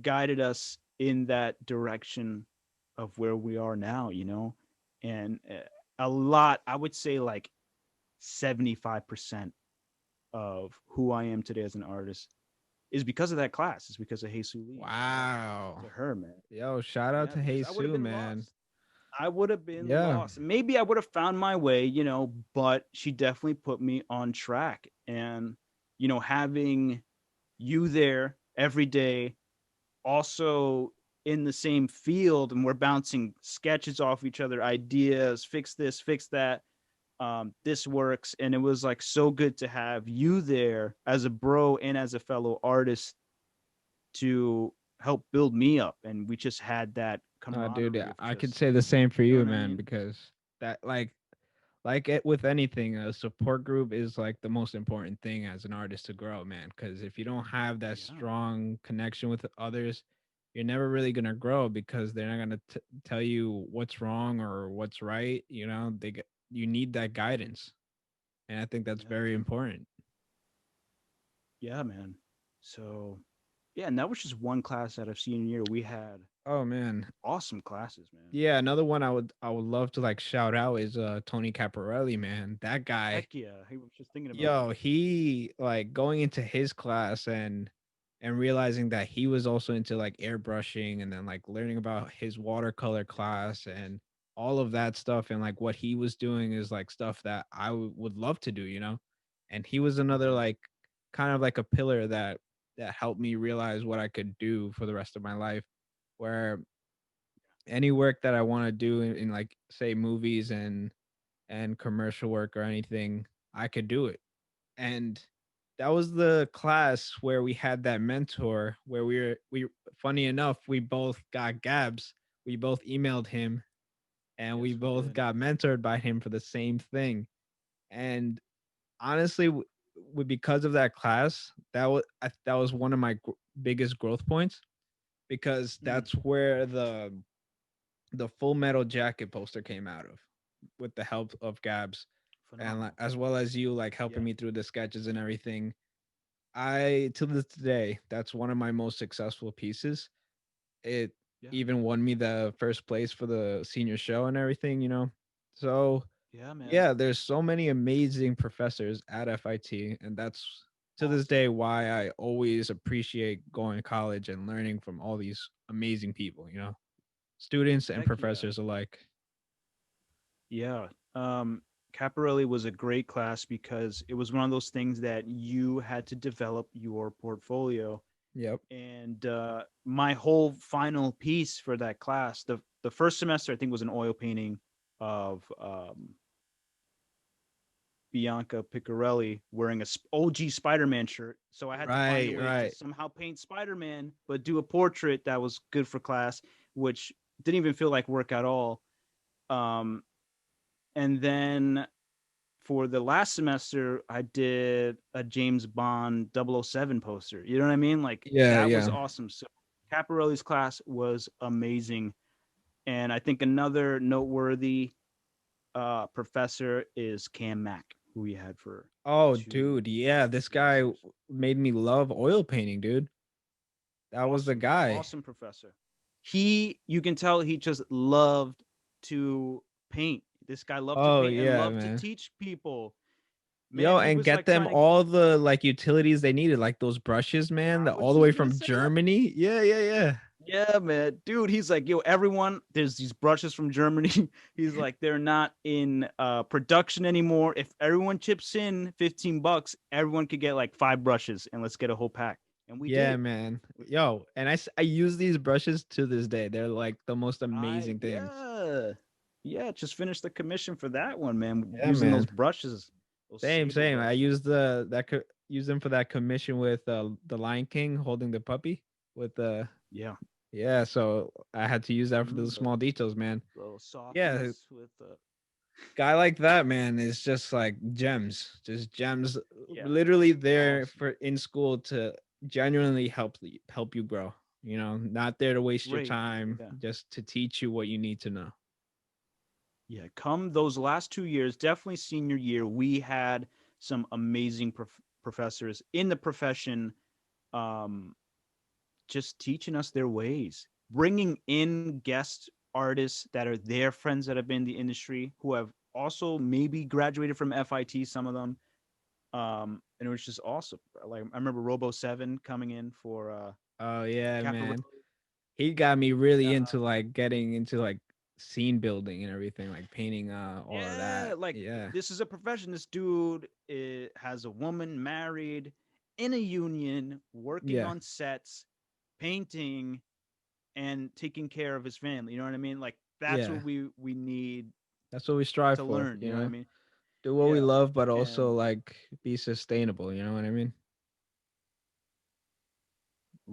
guided us in that direction of where we are now. And a lot, I would say like 75% of who I am today as an artist is because of that class. It's because of Jesus Lee. Shout out Wow. to her, man. Yo, shout out Yeah, to because I would have Jesus, been man. lost. I would have been Yeah. lost. Maybe I would have found my way, but she definitely put me on track. And, having you there every day, also in the same field, and we're bouncing sketches off each other, ideas, fix this, fix that. This works. And it was like so good to have you there as a bro and as a fellow artist to help build me up. And we just had that Dude, camaraderie yeah, of I could just, say the same for you know you, what I man, mean? because that like it with anything, a support group is like the most important thing as an artist to grow, man. Because if you don't have that Yeah, strong connection with others, you're never really gonna grow because they're not gonna tell you what's wrong or what's right. You know, you need that guidance, and I think that's yeah, very important. yeah, man. So, yeah, and that was just one class out of senior year. We had Oh man, awesome classes, man. yeah. Another one I would love to like shout out is Tony Caparelli, man. That guy, Heck yeah. I was just thinking about yo, you. he like going into his class and realizing that he was also into like airbrushing and then like learning about his watercolor class and all of that stuff and like what he was doing is like stuff that I would love to do, you know? And he was another Hmm. like kind of like a pillar that helped me realize what I could do for the rest of my life where any work that I want to do in like say movies and commercial work or anything, I could do it. And that was the class where we had that mentor where we funny enough, we both got Gabs. We both emailed him and we Yes, we both did. got mentored by him for the same thing. And honestly, because of that class, that was one of my biggest growth points because Mm, that's where the Full Metal Jacket poster came out of with the help of Gabs and like, phenomenal. as well as you like Yeah, helping me through the sketches and everything. I to this day, that's one of my most successful pieces. It yeah, even won me the first place for the senior show and everything, you know. So Yeah, man. Yeah, there's so many amazing professors at FIT, and that's to this Awesome. day why I always appreciate going to college and learning from all these amazing people, students and Heck yeah. professors alike. Yeah. Caparelli was a great class because it was one of those things that you had to develop your portfolio. Yep. And my whole final piece for that class, the first semester, I think, was an oil painting of Bianca Picarelli wearing a OG Spider-Man shirt. So I had to find a Right, way to right. somehow paint Spider-Man, but do a portrait that was good for class, which didn't even feel like work at all. Um, and then for the last semester, I did a James Bond 007 poster. You know what I mean? Like Yeah, that was yeah. awesome. So Caparelli's class was amazing. And I think another noteworthy professor is Cam Mack, who we had for Oh, two dude, yeah, this guy semesters. made me love oil painting, dude. That was the Awesome, guy. awesome professor. You can tell he just loved to paint. This guy loved to Oh, paint and yeah, loved to man. teach people. Man, Yo, he and was get like them trying to. all the like utilities they needed, like those brushes, man, I all was the way just gonna from say that. Germany. Yeah, yeah, yeah. Yeah, man. Dude, he's like, yo, everyone, there's these brushes from Germany. He's like, they're not in production anymore. If everyone chips in $15, everyone could get like 5 brushes and let's get a whole pack. And we Yeah, did. man. Yo, and I use these brushes to this day. They're like the most I amazing things. yeah. Yeah, just finished the commission for that one, man. Yeah, Using those man. brushes, those Same, saber same. I brushes. used use them for that commission with the Lion King holding the puppy with the Yeah. yeah. So I had to use that for the The small details, man. little Yeah, softness with the guy like that, man, is just like gems, just gems. yeah. Literally there Awesome. for in school to genuinely help you grow. Not there to waste your Great. time, Yeah. just to teach you what you need to know. Yeah, come those last 2 years, definitely senior year, we had some amazing professors in the profession, um, just teaching us their ways, bringing in guest artists that are their friends that have been in the industry who have also maybe graduated from FIT, some of them. And it was just awesome. Like I remember Robo 7 coming in for Oh yeah, Caparelli. man. He got me really Uh, into like getting into like scene building and everything, like painting all of Yeah, that. like Yeah. this is a profession. This dude has a woman married in a union, working Yeah. on sets, painting, and taking care of his family. You know what I mean? Like that's Yeah. what we need That's what we strive to for, learn. You know what I mean? Do what we Yeah, love, but also and like be sustainable, you know what I mean?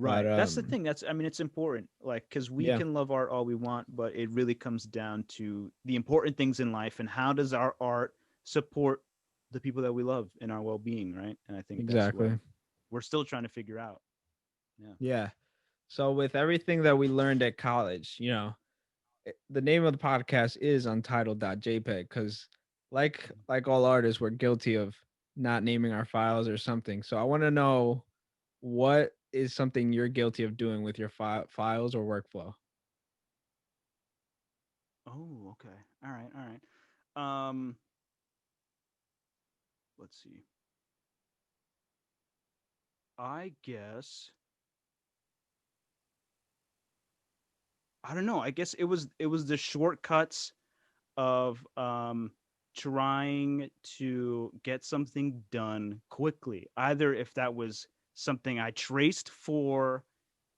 But right. That's the thing. That's I mean, it's important. Like because we yeah, can love art all we want, but it really comes down to the important things in life and how does our art support the people that we love in our well-being, right? And I think that's what exactly. we're still trying to figure out. Yeah. Yeah. So with everything that we learned at college, the name of the podcast is Untitled.jpg because like all artists, we're guilty of not naming our files or something. So I want to know what is something you're guilty of doing with your files or workflow? Oh, okay. All right. All right. Let's see. I guess I don't know. I guess it was the shortcuts of trying to get something done quickly. Either if that was something I traced for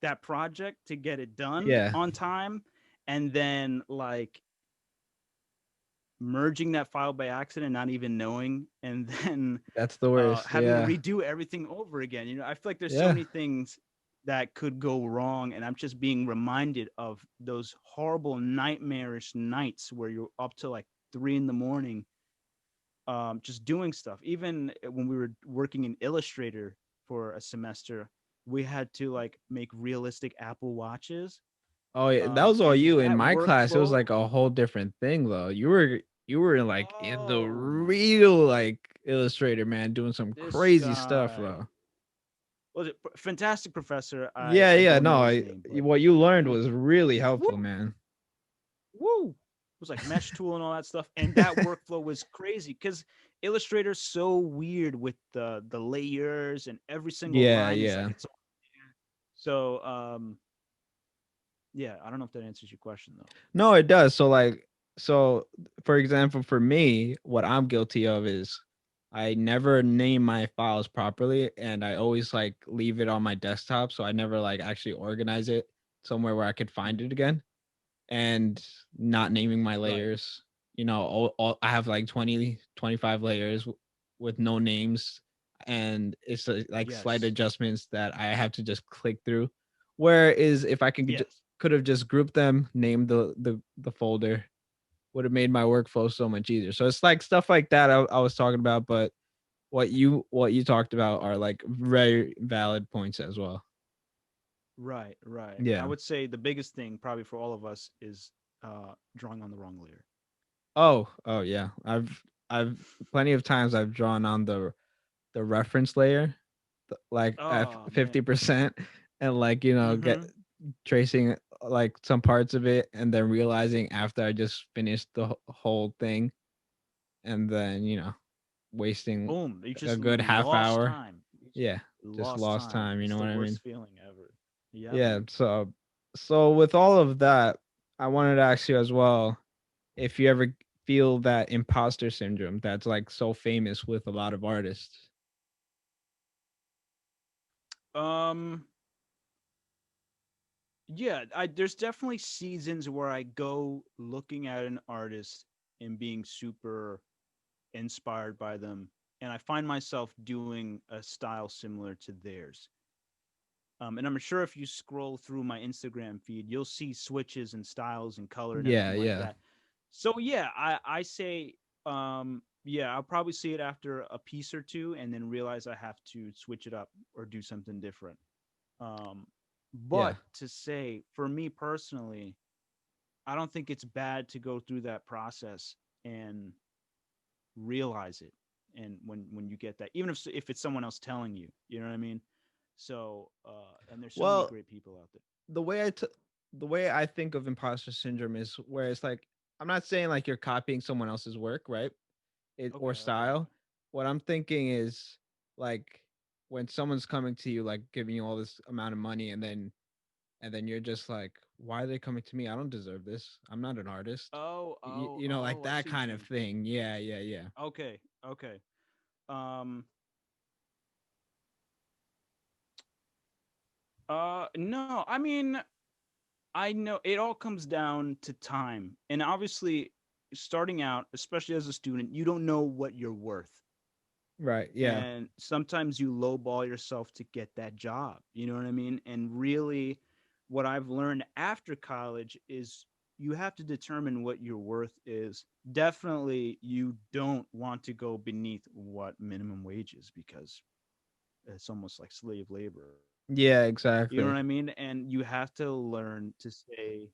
that project to get it done Yeah, on time and then like merging that file by accident, not even knowing, and then that's the worst. having to Yeah. redo everything over again. I feel like there's so Yeah. many things that could go wrong, and I'm just being reminded of those horrible, nightmarish nights where you're up to like 3 in the morning, just doing stuff. Even when we were working in Illustrator for a semester, we had to like make realistic Apple watches, Oh yeah, that was all and you. In that my class, it was workflow. like a whole different thing though. You were like in the Oh my real like illustrator, man, doing some this crazy stuff guy though. was it fantastic professor. I Yeah, don't no, know his name, but what you learned he was really woo helpful, man. woo was like Mesh Tool and all that stuff, and that workflow was crazy because Illustrator's so weird with the layers and every single Yeah, line is like yeah. its own. So yeah, I don't know if that answers your question though. No, it does. So like so for example, for me, what I'm guilty of is I never name my files properly and I always like leave it on my desktop so I never like actually organize it somewhere where I could find it again and not naming my Right. layers. I have like 20, 25 layers with no names and it's like slight Yes. adjustments that I have to just click through. Whereas if I Yes. could have just grouped them, named the folder, would have made my workflow so much easier. So it's like stuff like that I was talking about, but what you talked about are like very valid points as well. Right. Right. I Yeah. would say the biggest thing probably for all of us is drawing on the wrong layer. Oh yeah. I've plenty of times I've drawn on the reference layer, like at Oh man. 50%, and like get Mm-hmm. tracing like some parts of it, and then realizing after I just finished the whole thing, and then wasting Boom. You a just good half lost hour. time. You just Yeah, just lost lost time. time. You It's know the what I mean? worst feeling ever. Yeah, Yeah. man. So with all of that, I wanted to ask you as well if you ever feel that imposter syndrome that's like so famous with a lot of artists. Um, yeah, I there's definitely seasons where I go looking at an artist and being super inspired by them, and I find myself doing a style similar to theirs. And I'm sure if you scroll through my Instagram feed, you'll see switches and styles and color and Yeah, everything like yeah. that. So yeah, I say yeah, I'll probably see it after a piece or two and then realize I have to switch it up or do something different. Um, Yeah. but to say for me personally, I don't think it's bad to go through that process and realize it. And when you get that, even if it's someone else telling you, you know what I mean. So and there's so many Well, great people out there. the way the way I think of imposter syndrome is where it's like I'm not saying like you're copying someone else's work, right? Or Okay, okay, style. okay. What I'm thinking is like when someone's coming to you like giving you all this amount of money and then you're just like, why are they coming to me? I don't deserve this. I'm not an artist. Oh, oh, Like oh, I that see what kind you of mean. thing. Yeah, yeah, yeah. Okay, okay. Um, no, I mean, I know it all comes down to time. And obviously, starting out, especially as a student, you don't know what you're worth. Right. Yeah. And sometimes you lowball yourself to get that job. You know what I mean? And really, what I've learned after college is you have to determine what your worth is. Definitely, you don't want to go beneath what minimum wage is because it's almost like slave labor. Yeah, You know what I exactly. mean? And you have to learn to say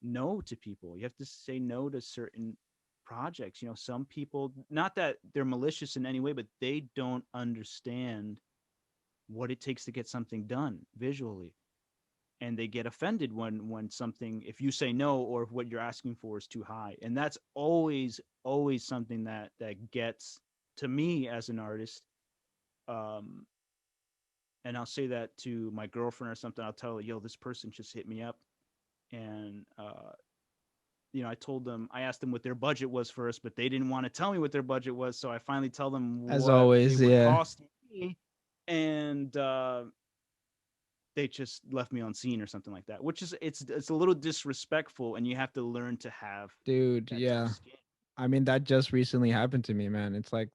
no to people. You have to say no to certain projects. You know, some people, not that they're malicious in any way, but they don't understand what it takes to get something done visually. And they get offended when something, if you say no or if what you're asking for is too high. And that's always something that gets to me as an artist. Um, and I'll say that to my girlfriend or something. I'll tell her, yo, this person just hit me up, and I told them, I asked them what their budget was first, but they didn't want to tell me what their budget was. So I finally tell them As what it always, would yeah. cost me, and they just left me on scene or something like that. Which is it's a little disrespectful, and you have to learn to have Dude, that tough yeah. skin. I mean, that just recently happened to me, man. It's like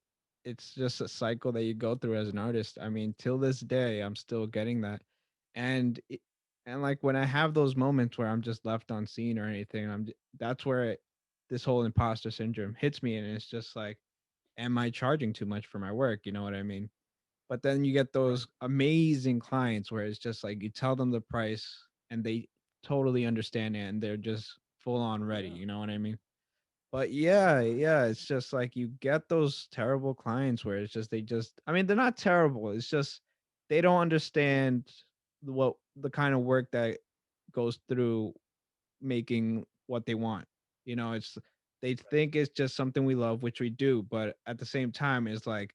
it's just a cycle that you go through as an artist. I mean, till this day, I'm still getting that. And and like when I have those moments where I'm just left on scene or anything, that's where this whole imposter syndrome hits me and it's just like am I charging too much for my work? You know what I mean? But then you get Right. those amazing clients where it's just like you tell them the price and they totally understand it and they're just full on ready. Yeah. You know what I mean? But yeah, Yeah. yeah, it's just like you get those terrible clients where it's just I mean, they're not terrible. It's just they don't understand the kind of work that goes through making what they want. It's they think it's just something we love, which we do, but at the same time, it's like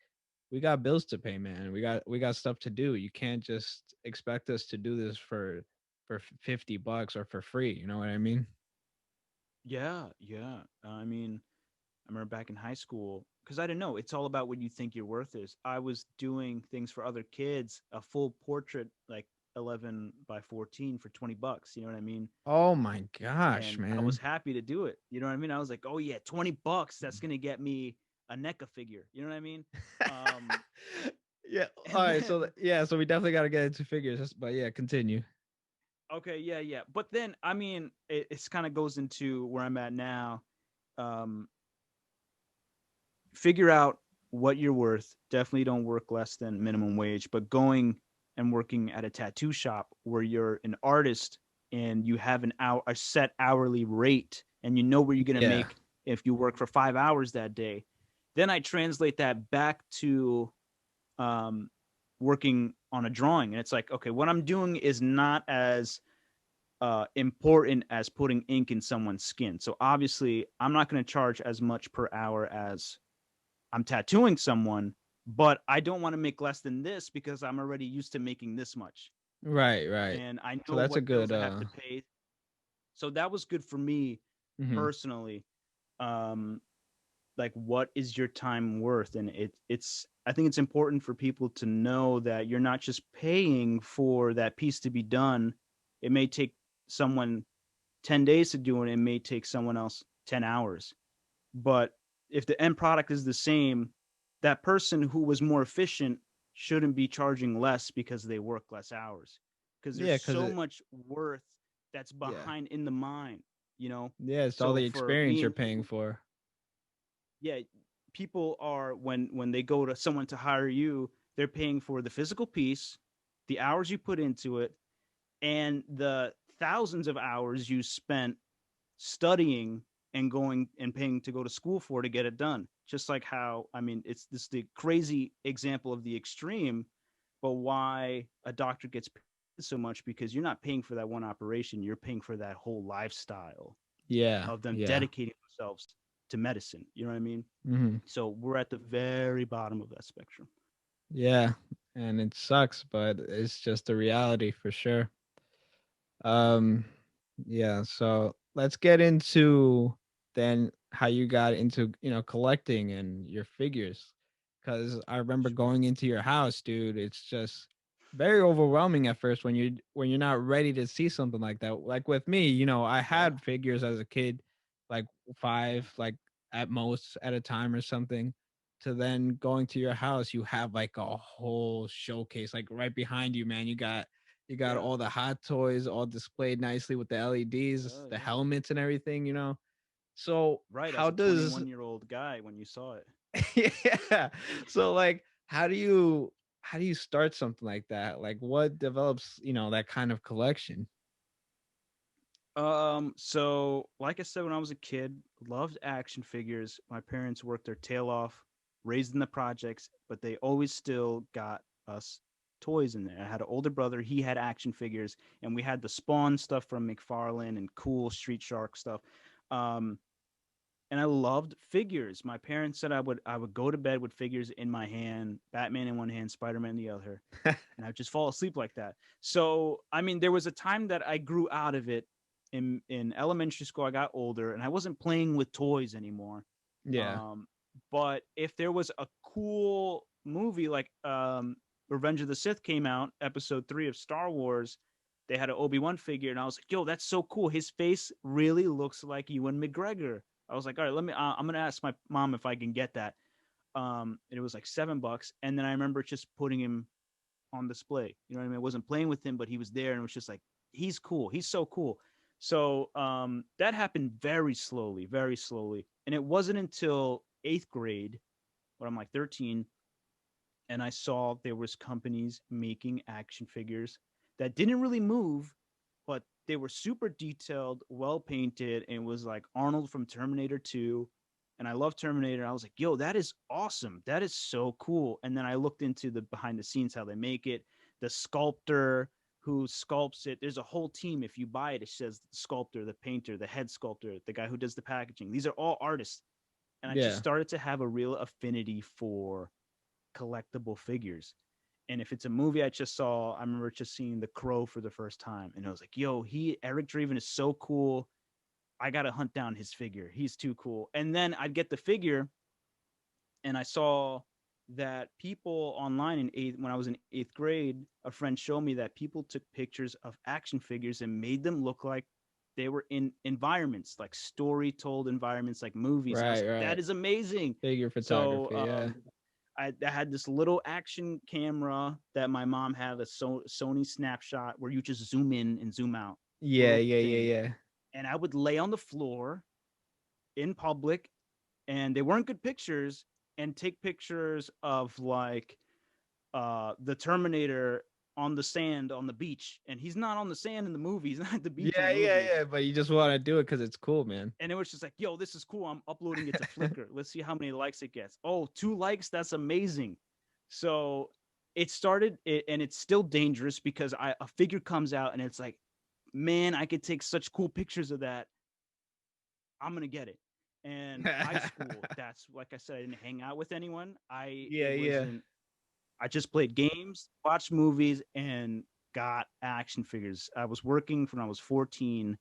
we got bills to pay, man. We got stuff to do. You can't just expect us to do this for $50 or for free. You know what I mean? Yeah, yeah. I mean, I remember back in high school because I didn't know. It's all about what you think your worth is. I was doing things for other kids, a full portrait, like 11 by 14 for $20. You know what I mean? Oh my gosh, And I was man. happy to do it. You know what I mean? I was like, oh yeah, $20. That's gonna get me a NECA figure. You know what I mean? Um, Yeah. All and right. then So we definitely got to get into figures. But yeah, continue. okay, yeah, yeah. But then I mean, it's kind of goes into where I'm at now. Um, Figure out what you're worth. Definitely don't work less than minimum wage, but going and working at a tattoo shop where you're an artist and you have a set hourly rate and you know where you're going to Yeah. make if you work for 5 hours that day. Then I translate that back to um, working on a drawing. And it's like, okay, what I'm doing is not as important as putting ink in someone's skin. So obviously, I'm not going to charge as much per hour as I'm tattooing someone, but I don't want to make less than this because I'm already used to making this much. Right. Right. And I So know that's a what bills good. I have to pay. So that was good for me Mhm. personally. Um, like what is your time worth? And it's I think it's important for people to know that you're not just paying for that piece to be done. It may take someone 10 days to do it, it may take someone else 10 hours. But if the end product is the same, that person who was more efficient shouldn't be charging less because they work less hours. Because there's Yeah. Cause so it. much worth that's Yeah. behind in the mind, you know? Yeah. It's all So the for experience me you're and paying you, for. yeah, people are when they go to someone to hire you, they're paying for the physical piece, the hours you put into it, and the thousands of hours you spent studying and going and paying to go to school for to get it done. Just like how, I mean, it's this the crazy example of the extreme, but why a doctor gets paid so much because you're not paying for that one operation, you're paying for that whole lifestyle Yeah. of them Yeah. dedicating themselves to medicine. You know what I mean? Hmm. So we're at the very bottom of that spectrum. Yeah. And it sucks, but it's just a reality for sure. Um, yeah, so let's get into then how you got into, collecting and your figures. Cause I remember Sure. going into your house, dude. It's just very overwhelming at first when you're not ready to see something like that. Like with me, I Yeah. had figures as a kid, like Yeah. five, like at most at a time or something. To then going to your house, you have like a whole showcase, like right behind you, man. You got Yeah. all the hot toys all displayed nicely with the LEDs, Yeah. the Yeah. helmets and everything. So Right. As how a does 21-year-old guy when you saw it. yeah. So like how do you start something like that? Like what develops, that kind of collection? So like I said, when I was a kid, loved action figures. My parents worked their tail off, raised in the projects, but they always still got us toys in there. I had an older brother, he had action figures, and we had the Spawn stuff from McFarlane and cool Street Shark stuff. Um, and I loved figures. My parents said I would go to bed with figures in my hand, Batman in one hand, Spider-Man in the other, and I would just fall asleep like that. So, I mean, there was a time that I grew out of it in elementary school. I got older and I wasn't playing with toys anymore. Yeah. Um, but if there was a cool movie like Revenge of the Sith came out, episode 3 of Star Wars, they had an Obi-Wan figure and I was like, "Yo, that's so cool. His face really looks like Ewan McGregor." I was like, "All right, I'm going to ask my mom if I can get that." And it was like $7 and then I remember just putting him on display. You know what I mean? I wasn't playing with him, but he was there, and it was just like he's cool. He's so cool. So that happened very slowly, very slowly, and it wasn't until eighth grade, when I'm like 13, and I saw there was companies making action figures that didn't really move, but they were super detailed, well painted, and it was like Arnold from Terminator 2. And I love Terminator. I was like, yo, that is awesome. That is so cool. And then I looked into the behind the scenes, how they make it, the sculptor who sculpts it. There's a whole team. If you buy it, it says the sculptor, the painter, the head sculptor, the guy who does the packaging. These are all artists. And I just Yeah. started to have a real affinity for collectible figures. And if it's a movie I just saw, I remember just seeing The Crow for the first time, and I was like, "Yo, Eric Draven is so cool. I gotta hunt down his figure. He's too cool." And then I'd get the figure, and I saw that people online when I was in eighth grade, a friend showed me that people took pictures of action figures and made them look like they were in environments, like story told environments, like movies. And I was Right, like, right. that is amazing. Figure So photography, yeah. I had this little action camera that my mom had, a Sony snapshot where you just zoom in and zoom out, Yeah, little yeah, yeah, thing. yeah. And I would lay on the floor in public, and they weren't good pictures, and take pictures of like the Terminator on the sand on the beach, and he's not on the sand in the movie. He's not at the beach in the Yeah, yeah, movie. yeah. But you just want to do it because it's cool, man. And it was just like, yo, this is cool. I'm uploading it to Flickr. Let's see how many likes it gets. Oh, 2 likes. That's amazing. So it started, and it's still dangerous because a figure comes out and it's like, man, I could take such cool pictures of that. I'm gonna get it. And high school, that's like I said, I didn't hang out with anyone. Yeah, yeah. I just played games, watched movies, and got action figures. I was working when I was 14,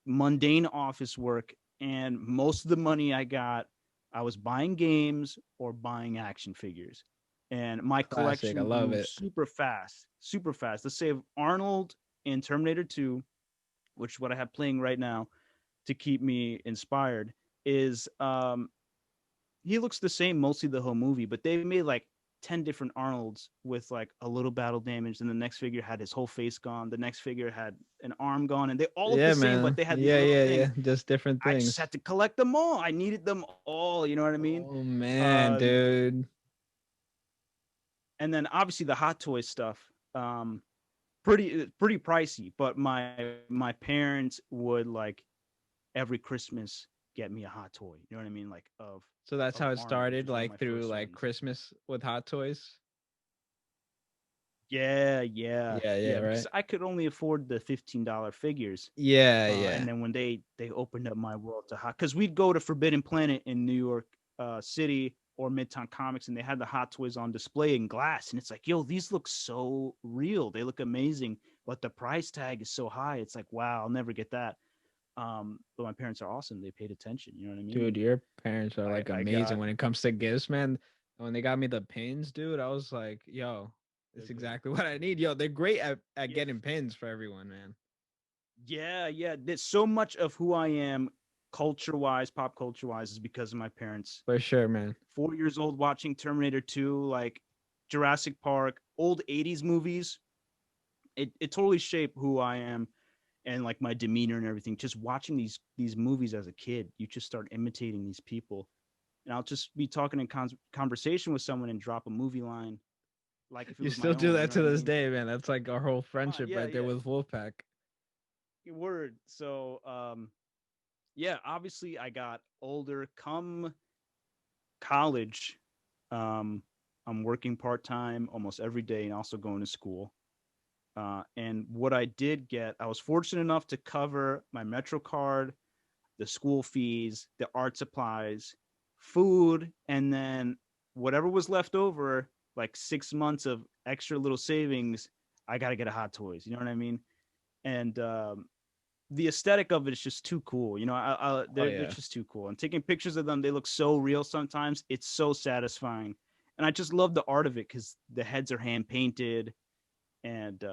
mundane office work, and most of the money I got, I was buying games or buying action figures. And my Classic. I collection love grew it. super fast, super fast. Let's say Arnold in Terminator 2, which is what I have playing right now to keep me inspired, is he looks the same mostly the whole movie, but they made like 10 different Arnolds with like a little battle damage. And the next figure had his whole face gone. The next figure had an arm gone, and they all look Yeah, the same, but man. they had these Yeah, little yeah, things. yeah. Just different I just things. had to collect them all. I needed them all. You know what I mean? Oh man, Um, dude. and then obviously the Hot Toys stuff. Pretty pricey, but my parents would like every Christmas get me a hot toy. You know what I mean? Like So that's of how it Arnold, which started, was one of like my through first like ones. Christmas with Hot Toys. Yeah, yeah, Yeah, yeah, yeah. Because right. I could only afford the $15 figures, Yeah, and yeah. then when they opened up my world to hot, because we'd go to Forbidden Planet in New York City or Midtown Comics, and they had the Hot Toys on display in glass, and it's like, yo, these look so real. They look amazing, but the price tag is so high. It's like, wow, I'll never get that. But my parents are awesome. They paid attention. You know what I mean? Dude, And your parents are like I amazing got when it comes to gifts, man. When they got me the pins, dude, I was like, yo, they're it's good. exactly what I need. Yo, they're great at Yeah, getting pins for everyone, man. yeah, yeah. There's so much of who I am, culture wise, pop culture wise, is because of my parents. For sure, man. 4 years old watching Terminator 2, like Jurassic Park, old 80s movies. It totally shaped who I am and like my demeanor and everything. Just watching these movies as a kid, you just start imitating these people. And I'll just be talking in conversation with someone and drop a movie line like if it You was my still do own. You that know what to I this mean? day, man. That's like our whole friendship Yeah, right there yeah. with Wolfpack. Word. So yeah, obviously I got older. Come college, um, I'm working part time almost every day and also going to school. And what I did get, I was fortunate enough to cover my Metro card, the school fees, the art supplies, food, and then whatever was left over, like 6 months of extra little savings, I got to get a Hot Toys. You know what I mean? And the aesthetic of it is just too cool. You know, Oh they're yeah. just too cool. And taking pictures of them, they look so real sometimes. It's so satisfying. And I just love the art of it because the heads are hand painted, and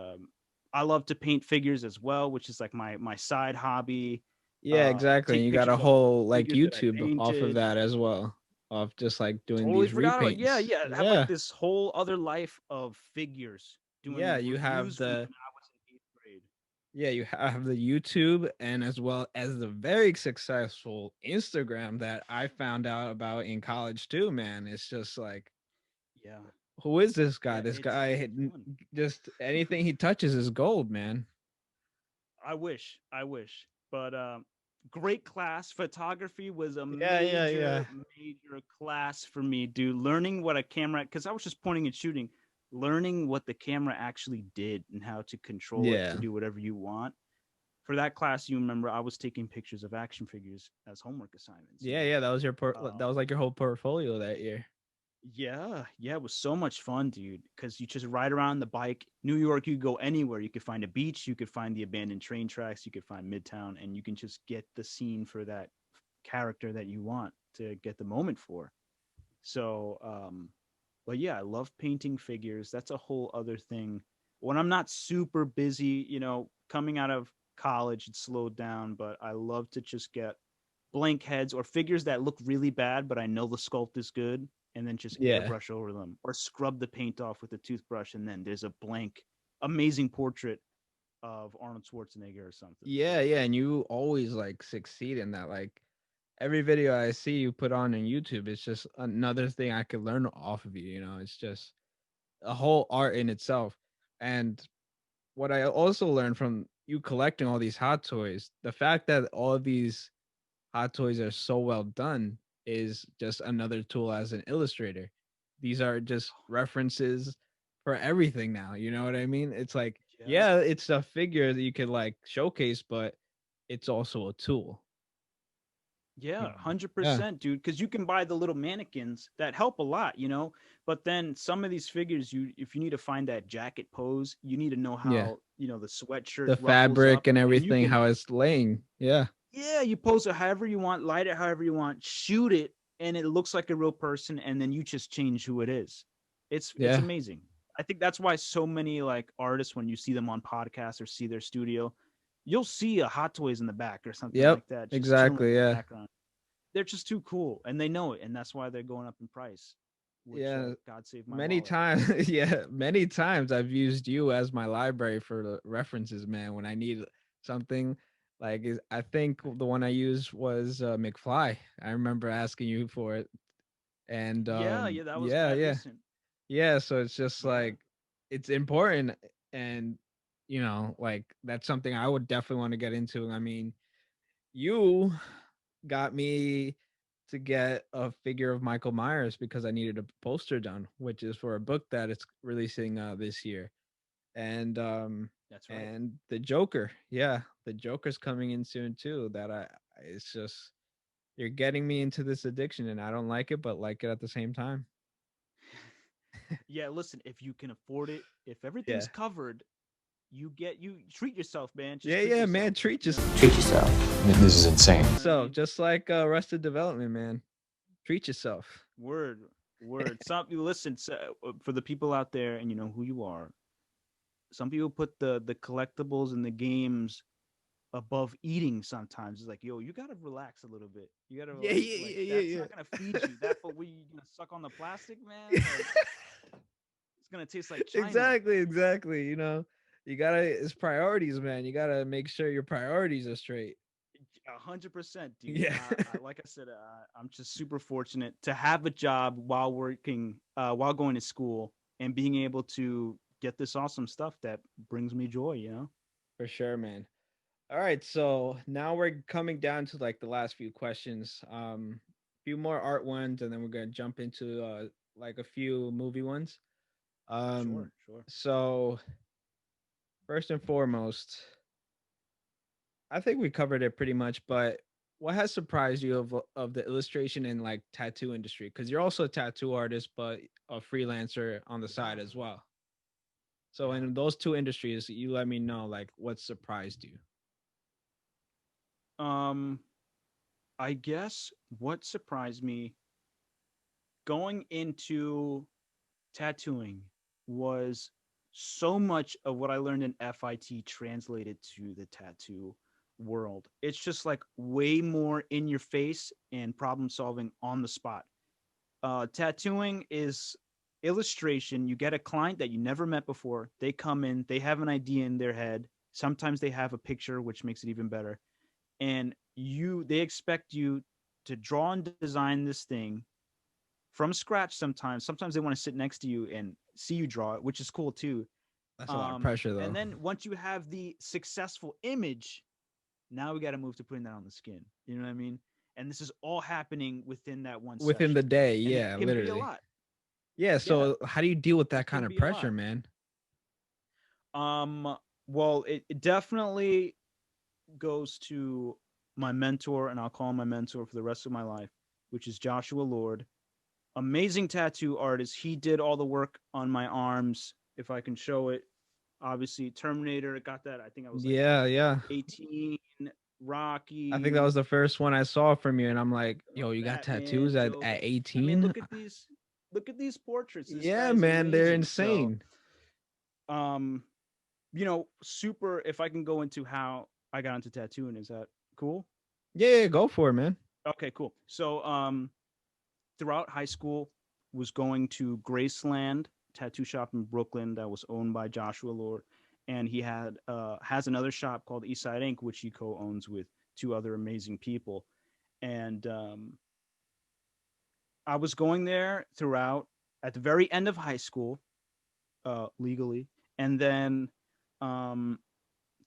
I love to paint figures as well, which is like my side hobby. Yeah, exactly. And Take you got a pictures of whole like figures that I YouTube off of painted. that as well. Of just like doing Totally these forgot about, yeah, repaints. yeah. I have like Yeah. this whole other life of figures Yeah, doing you have reviews from the when I was in eighth grade. yeah, you have the YouTube and as well as the very successful Instagram that I found out about in college too, man. It's just like Yeah, who is this guy? yeah. This guy It's fun. just anything he touches is gold, man. I wish. But great class. Photography was a Yeah, yeah, yeah. major class for me, dude. Learning what a camera, because I was just pointing and shooting. learning what the camera actually did and how to control it to Yeah. do whatever you want. For that class, you remember I was taking pictures of action figures as homework assignments, you Yeah, know. yeah, that was your that was Um, like your whole portfolio that year. yeah, yeah, it was so much fun, dude. Because you just ride around the bike. New York, you go anywhere. You could find a beach, you could find the abandoned train tracks, you could find Midtown, and you can just get the scene for that character that you want to get the moment for. So, but yeah, I love painting figures. That's a whole other thing. When I'm not super busy, you know, coming out of college, it's slowed down, but I love to just get blank heads or figures that look really bad, but I know the sculpt is good, and then just Yeah. airbrush over them or scrub the paint off with a toothbrush, and then there's a blank, amazing portrait of Arnold Schwarzenegger or something. Yeah, yeah, and you always like succeed in that. Like every video I see you put on YouTube, it's just another thing I could learn off of you. You know, it's just a whole art in itself. And what I also learned from you collecting all these hot toys, the fact that all of these hot toys are so well done is just another tool as an illustrator. These are just references for everything now. You know what I mean? It's like, Yeah. yeah, it's a figure that you could like showcase, but it's also a tool. Yeah, You one know? hundred Yeah. percent, dude. Because you can buy the little mannequins that help a lot, you know. But then some of these figures, you if you need to find that jacket pose, you need to know Yeah. how the sweatshirt The ruffles fabric up, and and you everything, can how it's laying. Yeah. you pose it however you want, light it however you want, shoot it, and it looks like a real person, and then you just change who it is. It's Yeah. amazing. I think that's why so many like artists, when you see them on podcasts or see their studio, you'll see a Hot Toys in the back or something Yep. like that, just chilling Exactly. in the Yeah. background. They're just too cool, and they know it, and that's why they're going up in price. Which Yeah. God save my Many wallet. times, yeah, many times I've used you as my library for the references, man. When I need something, like I think the one I used was McFly. I remember asking you for it, and Yeah, yeah, that was yeah, mad yeah, recent. yeah. So it's just Yeah. like it's important, and like that's something I would definitely want to get into. I mean, you got me to get a figure of Michael Myers because I needed a poster done, which is for a book that it's releasing this year. And That's right. and the Joker, yeah, the Joker's coming in soon too. It's just you're getting me into this addiction, and I don't like it, but like it at the same time. Yeah, listen, if you can afford it, if everything's Yeah, covered, you treat yourself, man. Just yeah, treat yeah, man. yourself. Treat You yourself. know, Treat yourself. This is insane. you know what I So mean? just like Arrested Development, man. Treat yourself. Word, word. Some you listen for the people out there, and you know who you are. Some people put the collectibles and the games above eating. Sometimes it's like, yo, you gotta relax a little bit. You gotta Yeah, like yeah, like yeah, that's yeah, not gonna feed you. That, but we gonna suck on the plastic, man. Like it's gonna taste like China. exactly, exactly. You gotta it's priorities, man. You gotta make sure your priorities are straight. 100%, dude. Yeah. Like I said, I'm just super fortunate to have a job while working, while going to school, and being able to get this awesome stuff that brings me joy. You know. For sure, man. All right, so now we're coming down to like the last few questions. Few more art ones, and then we're gonna jump into like a few movie ones. Sure, Um, sure. so first and foremost, I think we covered it pretty much, but what has surprised you of the illustration and like tattoo industry? Because you're also a tattoo artist, but a freelancer on the side Yeah, as well. So yeah. in those two industries, you let me know like what surprised you. Um, I guess what surprised me going into tattooing was so much of what I learned in FIT translated to the tattoo world. It's just like way more in your face and problem solving on the spot. Tattooing is illustration. You get a client that you never met before. They come in, they have an idea in their head. Sometimes they have a picture, which makes it even better. And they expect you to draw and design this thing from scratch sometimes. Sometimes they want to sit next to you and see you draw it, which is cool too. That's a lot of pressure And though. then once you have the successful image, now we got to move to putting that on the skin. You know what I mean? And this is all happening within that one Within the session. day, And it yeah, can be a literally. lot. Yeah. Yeah, So how do you deal with it that can kind of be a pressure, lot. man? Well, it definitely goes to my mentor, and I'll call him my mentor for the rest of my life, which is Joshua Lord. Amazing tattoo artist. He did all the work on my arms. If I can show it, obviously Terminator got that. I think I was like Yeah, yeah. 18. I think that Rocky, was the first one I saw from you, and I'm like, yo, you got Batman, tattoos at Joker. I mean, 18? look at these portraits. This guy Yeah, is man, they're amazing. So, insane. um, super. If I can go into how I got into tattooing, is that cool? Yeah, yeah, go for it, man. Okay, cool. So, throughout high school, was going to Graceland tattoo shop in Brooklyn that was owned by Joshua Lord, and he had has another shop called Eastside Ink, which he co-owns with two other amazing people. And I was going there throughout at the very end of high school, legally, and then um,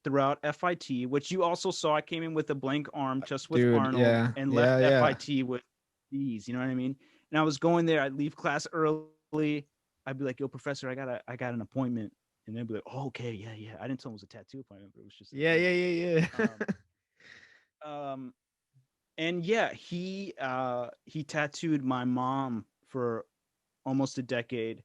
throughout FIT, which you also saw. I came in with a blank arm, just with Dude, Arnold, yeah, and left yeah, yeah. FIT with these. You know what I mean? And I was going there. I'd leave class early. I'd be like, "Yo, professor, I got an appointment," and they'd be like, "Oh, okay, yeah, yeah." I didn't tell them it was a tattoo appointment, but it was just like, Yeah, you yeah, know. yeah, yeah. Um, um, and yeah, he tattooed my mom for almost a decade,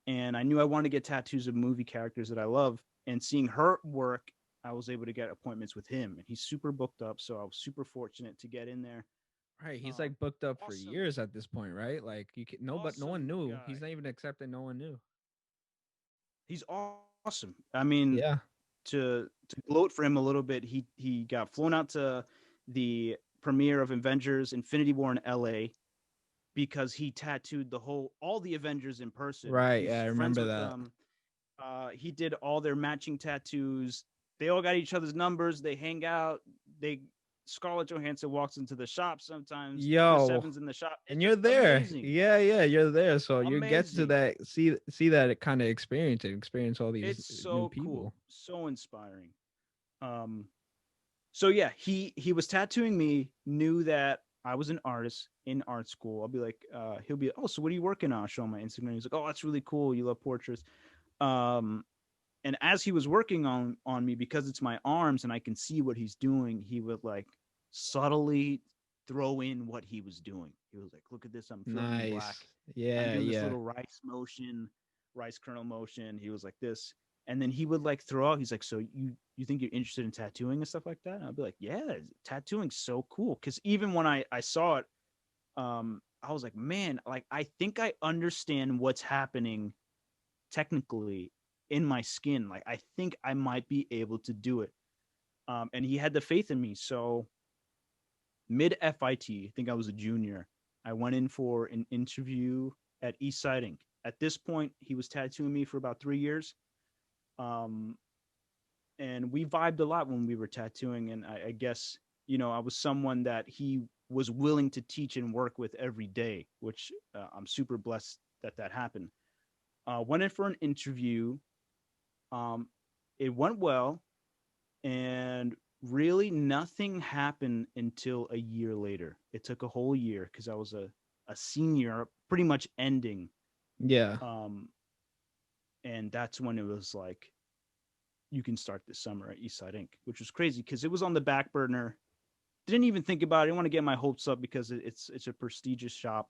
and I knew I wanted to get tattoos of movie characters that I love. And seeing her work, I was able to get appointments with him, and he's super booked up. So I was super fortunate to get in there. Right, he's Um, like booked up for awesome, years at this point, right? Like you can no, but no one awesome knew. He's guy. not even accepted. No one knew. He's awesome. I mean, Yeah, to gloat for him a little bit, he got flown out to the premiere of Avengers: Infinity War in L.A. because he tattooed all the Avengers in person. right. He's Yeah, I friends remember with that. them. He did all their matching tattoos. They all got each other's numbers. They hang out. They Scarlett Johansson walks into the shop sometimes. Chris Yo, Evans in the shop. and It's you're there. amazing, Yeah, yeah, you're there. So you get to amazing. that see that kind of experience and experience all these It's new so cool, people. so inspiring. Um, so yeah, he was tattooing me. Knew that I was an artist in art school. I'll be like, he'll be, oh, so what are you working on? I'll show him my Instagram. He's like, oh, that's really cool. You love portraits. Um, and as he was working on me, because it's my arms and I can see what he's doing, he would like subtly throw in what he was doing. He was like, look at this, I'm filling in black, Nice. I'm Yeah, doing this yeah. little rice kernel motion. He was like this, and then he would like throw out, he's like, so you think you're interested in tattooing and stuff like that? And I'd be like, yeah, tattooing's so cool. Because even when I saw it, I was like, man, like I think I understand what's happening technically in my skin. Like I think I might be able to do it. And he had the faith in me. So mid FIT, I think I was a junior. I went in for an interview at East Side Ink. At this point, he was tattooing me for about 3 years. Um, and we vibed a lot when we were tattooing. And I guess, I was someone that he was willing to teach and work with every day, which I'm super blessed that that happened. Went in for an interview. Um, it went well, and really nothing happened until a year later. It took a whole year because I was a senior, pretty much ending. Yeah. Um, and that's when it was like, you can start this summer at Eastside Inc., which was crazy because it was on the back burner. Didn't even think about it. I didn't want to get my hopes up because it's a prestigious shop.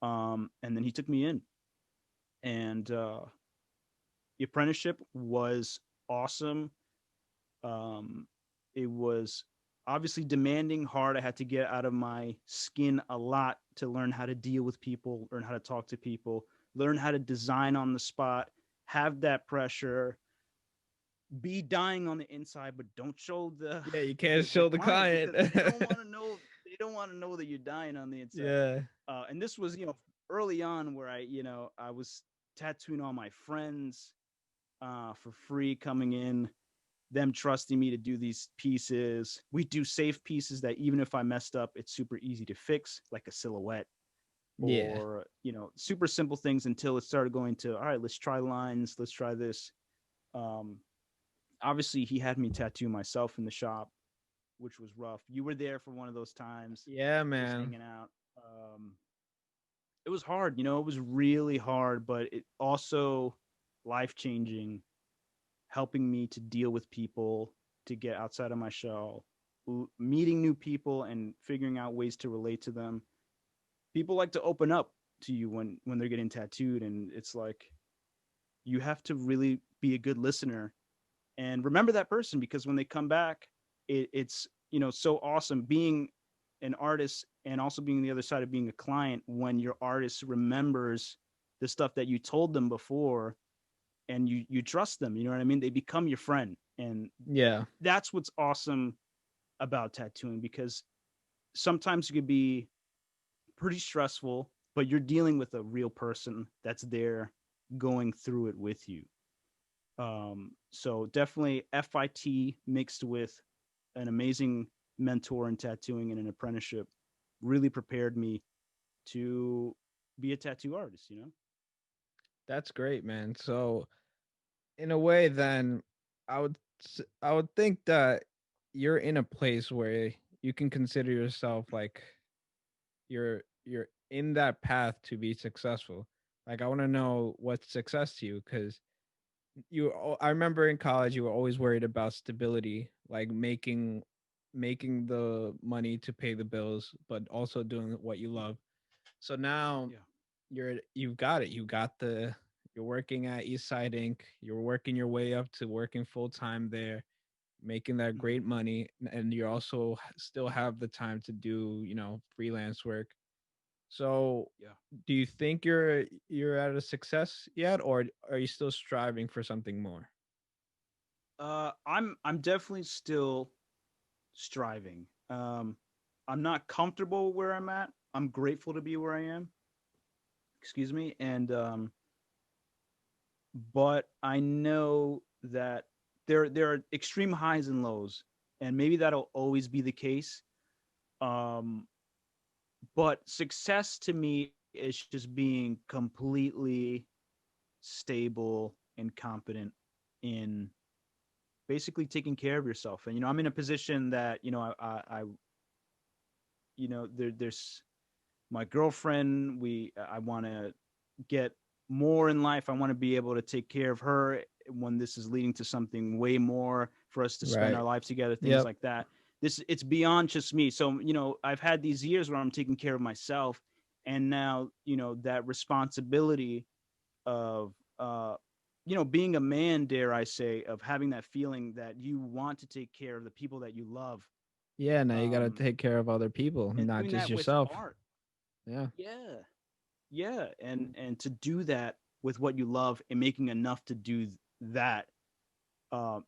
And then he took me in, and the apprenticeship was awesome. Um, it was obviously demanding, hard. I had to get out of my skin a lot to learn how to deal with people, learn how to talk to people, learn how to design on the spot, have that pressure, be dying on the inside, but don't show the Yeah, you can't the show the client client. because they don't want to know. They don't want to know that you're dying on the inside. Yeah. And this was, early on where I was tattooing all my friends for free coming in, them trusting me to do these pieces. We do safe pieces that even if I messed up, it's super easy to fix, like a silhouette Yeah. or, super simple things until it started going to, all right, let's try lines, let's try this. Um, Obviously, he had me tattoo myself in the shop, which was rough. You were there for one of those times, Yeah, just man. hanging out. it was hard, you know, it was really hard, but it also life changing, helping me to deal with people, to get outside of my shell, meeting new people and figuring out ways to relate to them. People like to open up to you when they're getting tattooed, and it's like you have to really be a good listener and remember that person, because when they come back, it's, you know, so awesome being an artist and also being the other side of being a client, when your artist remembers the stuff that you told them before, and you trust them, you know what I mean, they become your friend. And Yeah. that's what's awesome about tattooing, because sometimes it could be pretty stressful, but you're dealing with a real person that's there going through it with you. So definitely FIT mixed with an amazing mentor in tattooing and an apprenticeship really prepared me to be a tattoo artist, you know? That's great, man. So in a way, then I would think that you're in a place where you can consider yourself like you're in that path to be successful. Like I want to know what's success to you, because I remember in college you were always worried about stability, like making the money to pay the bills, but also doing what you love. So now Yeah. you've got it. You got the you're working at East Side Inc. You're working your way up to working full time there, making that Hmm. great money, and you also still have the time to do, freelance work. So, Yeah. do you think you're at a success yet, or are you still striving for something more? I'm definitely still striving. I'm not comfortable where I'm at. I'm grateful to be where I am. Excuse me. And but I know that there are extreme highs and lows, and maybe that'll always be the case. Um, but success to me is just being completely stable and competent in basically taking care of yourself. And I'm in a position that there's my girlfriend. I want to get more in life. I want to be able to take care of her when this is leading to something way more for us to spend Right. our lives together, things Yep. like that. This It's beyond just me. So, I've had these years where I'm taking care of myself, and now, that responsibility of being a man, dare I say, of having that feeling that you want to take care of the people that you love, Yeah, now you got to um take care of other people, and not doing just that with yourself. art. Yeah. Yeah. Yeah, and to do that with what you love and making enough to do that, uh,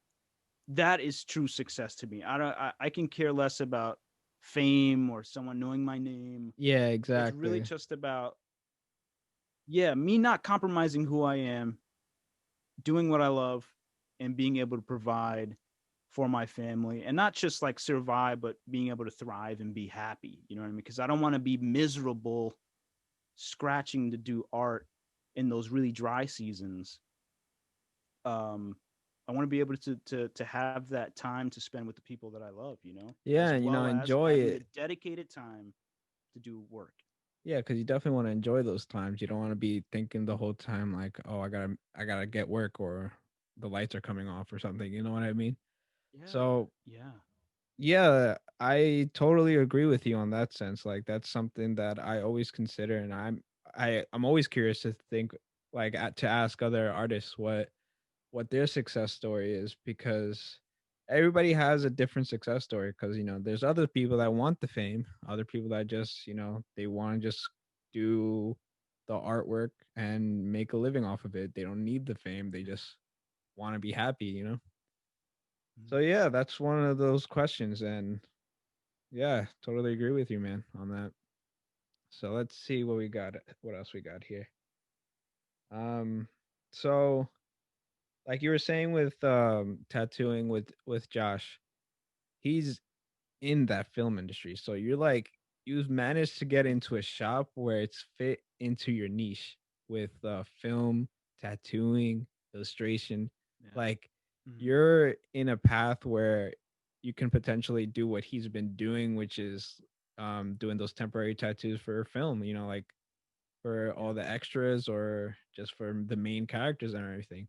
that is true success to me. I can care less about fame or someone knowing my name. Yeah, It's really exactly. just about, yeah, me not compromising who I am, doing what I love, and being able to provide for my family, and not just like survive, but being able to thrive and be happy. You know what I mean? Because I don't want to be miserable scratching to do art in those really dry seasons. um I want to be able to have that time to spend with the people that I love, as Yeah, and well as enjoy having the it. dedicated time to do work. Yeah, because you definitely want to enjoy those times. You don't want to be thinking the whole time like, "Oh, I gotta get work," or the lights are coming off or something. You know what I mean? Yeah, So yeah. yeah, I totally agree with you on that sense. Like that's something that I always consider, and I'm always curious to think to ask other artists what their success story is, because everybody has a different success story, because there's other people that want the fame, other people that just they want to just do the artwork and make a living off of it. They don't need the fame, they just want to be happy. So Mhm. yeah, that's one of those questions, and yeah, totally agree with you, man, on that. So let's see what else we got here. Um so like you were saying with tattooing with Josh, he's in that film industry. So you've managed to get into a shop where it's fit into your niche with film, tattooing, illustration. Yeah. Like Mhm. you're in a path where you can potentially do what he's been doing, which is doing those temporary tattoos for film, like for Yeah. all the extras or just for the main characters and everything.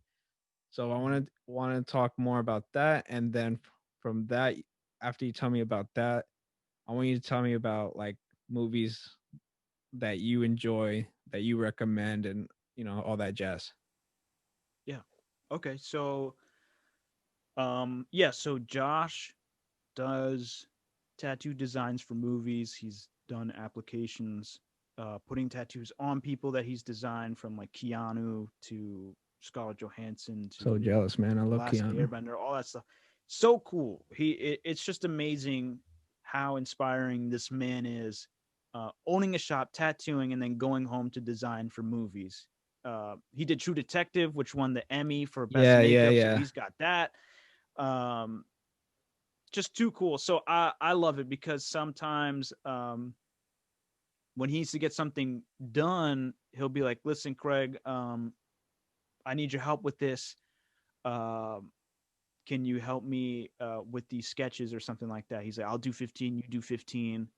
So I Mhm. want to talk more about that, and then from that, after you tell me about that, I want you to tell me about like movies that you enjoy, that you recommend, and all that jazz. Yeah. Okay. So, yeah. So Josh does tattoo designs for movies. He's done applications, putting tattoos on people that he's designed, from like Keanu to Scarlett Johansson So to jealous, man. I The love Last Keanu. Airbender, all that stuff. So cool. It's just amazing how inspiring this man is. Owning a shop, tattooing, and then going home to design for movies. He did True Detective, which won the Emmy for best Yeah, yeah, makeup, so yeah. he's got that. Um, just too cool. So I love it because sometimes when he needs to get something done, he'll be like, "Listen, Craig, I need your help with this. Um, can you help me with these sketches or something like that?" He's like, "I'll do 15, you do 15.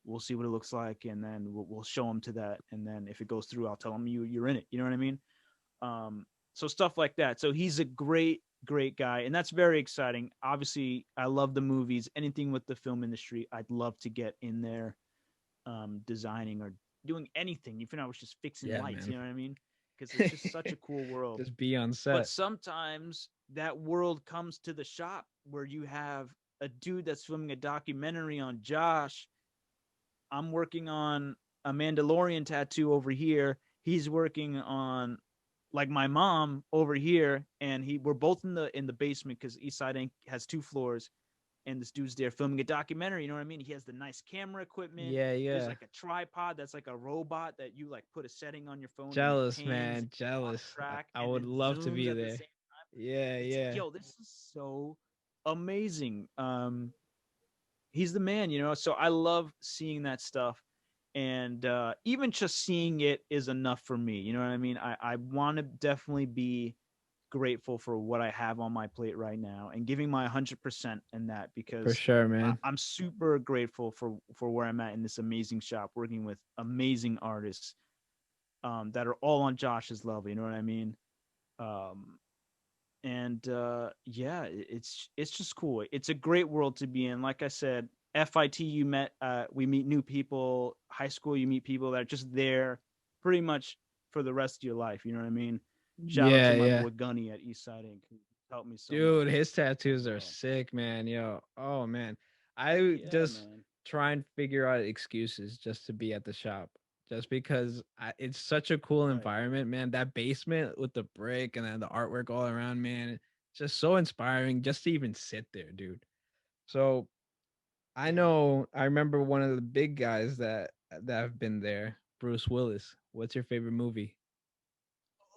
We'll see what it looks like, and then we'll show him to that. And then if it goes through, I'll tell him you're in it. You know what I mean?" So stuff like that. So he's a great guy, and that's very exciting. Obviously, I love the movies. Anything with the film industry, I'd love to get in there, designing or doing anything. Even I was just fixing Yeah, lights. man. You know what I mean? Because it's just such a cool world. Just be on But set. sometimes that world comes to the shop where you have a dude that's filming a documentary on Josh. I'm working on a Mandalorian tattoo over here. He's working on like my mom over here, and we're both in the basement because East Side Inc. has 2 floors, and this dude's there filming a documentary. You know what I mean? He has the nice camera equipment. Yeah, There's yeah. like a tripod that's like a robot that you like put a setting on your phone, and it Jealous, pans man. on Jealous. a track I and would then love to zooms be at the there. same time. Yeah, It's yeah. yo, this is so amazing. He's the man, you know. So I love seeing that stuff, and even just seeing it is enough for me. You know what I mean? I want to definitely be grateful for what I have on my plate right now and giving my 100% in that, For because sure, man. I'm super grateful for where I'm at in this amazing shop, working with amazing artists that are all on Josh's level. You know what I mean? Um, and yeah, it's just cool. It's a great world to be in. Like I said, FIT, we meet new people. High school, you meet people that are just there pretty much for the rest of your life. You know what I mean? Shout out to Yeah, my yeah. boy Gunny at Eastside Inc. who helped me so Dude, much his as tattoos are well. sick, man. Yo. Oh man. Heck I yeah, just man. try and figure out excuses just to be at the shop. Just because it's such a cool Right. environment, man. That basement with the brick and then the artwork all around, man. It's just so inspiring just to even sit there, dude. So I Yeah. know I remember one of the big guys that have been there, Bruce Willis. What's your favorite movie?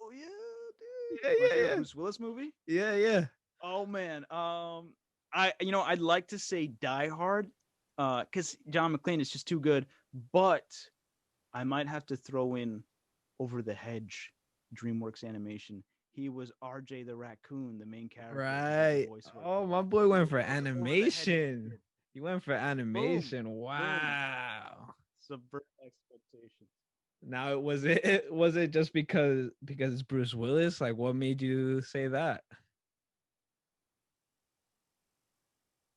Oh yeah, dude. Yeah, My yeah, favorite yeah. Bruce Willis movie. Yeah, yeah. Oh man. I'd like to say Die Hard, because John McClane is just too good, but I might have to throw in Over the Hedge, DreamWorks animation. He was RJ the raccoon, the main character. He did the Right. voice work Oh, for my that. boy went So for Over the Hedge is animation. good. He went for Boom, animation. boom. Wow. Subvert expectations. Now was it just because it's Bruce Willis? Like what made you say that?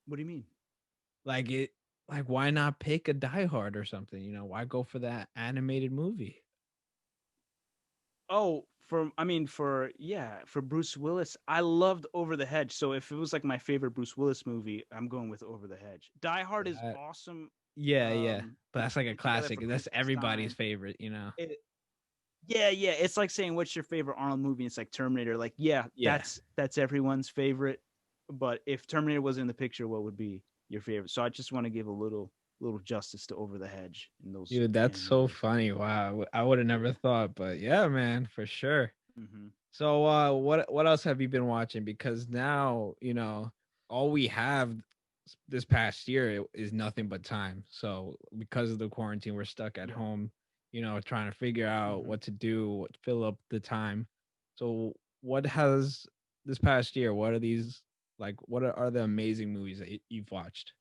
What do you mean? Like it like why not pick a Die Hard or something? Why go for that animated movie? Oh, for Bruce Willis, I loved Over the Hedge. So if it was like my favorite Bruce Willis movie, I'm going with Over the Hedge. Die Hard is That awesome. yeah, yeah. But He that's like put a it together classic. for That's Christmas everybody's time. favorite. It, yeah, yeah. It's like saying what's your favorite Arnold movie? It's like Terminator. Like, yeah, Yeah. that's everyone's favorite. But if Terminator was in the picture, what would be your favorite? So I just want to give a little justice to Over the Hedge in those Dude, that's so animated funny. movies. Wow. I would have never thought, but yeah, man, for sure. Hmm. So what else have you been watching? Because now, all we have this past year is nothing but time. So because of the quarantine, we're stuck at Yeah. home, trying to figure out Hmm. what to do, what fill up the time. So what has this past year, what are these like what are the amazing movies that you've watched?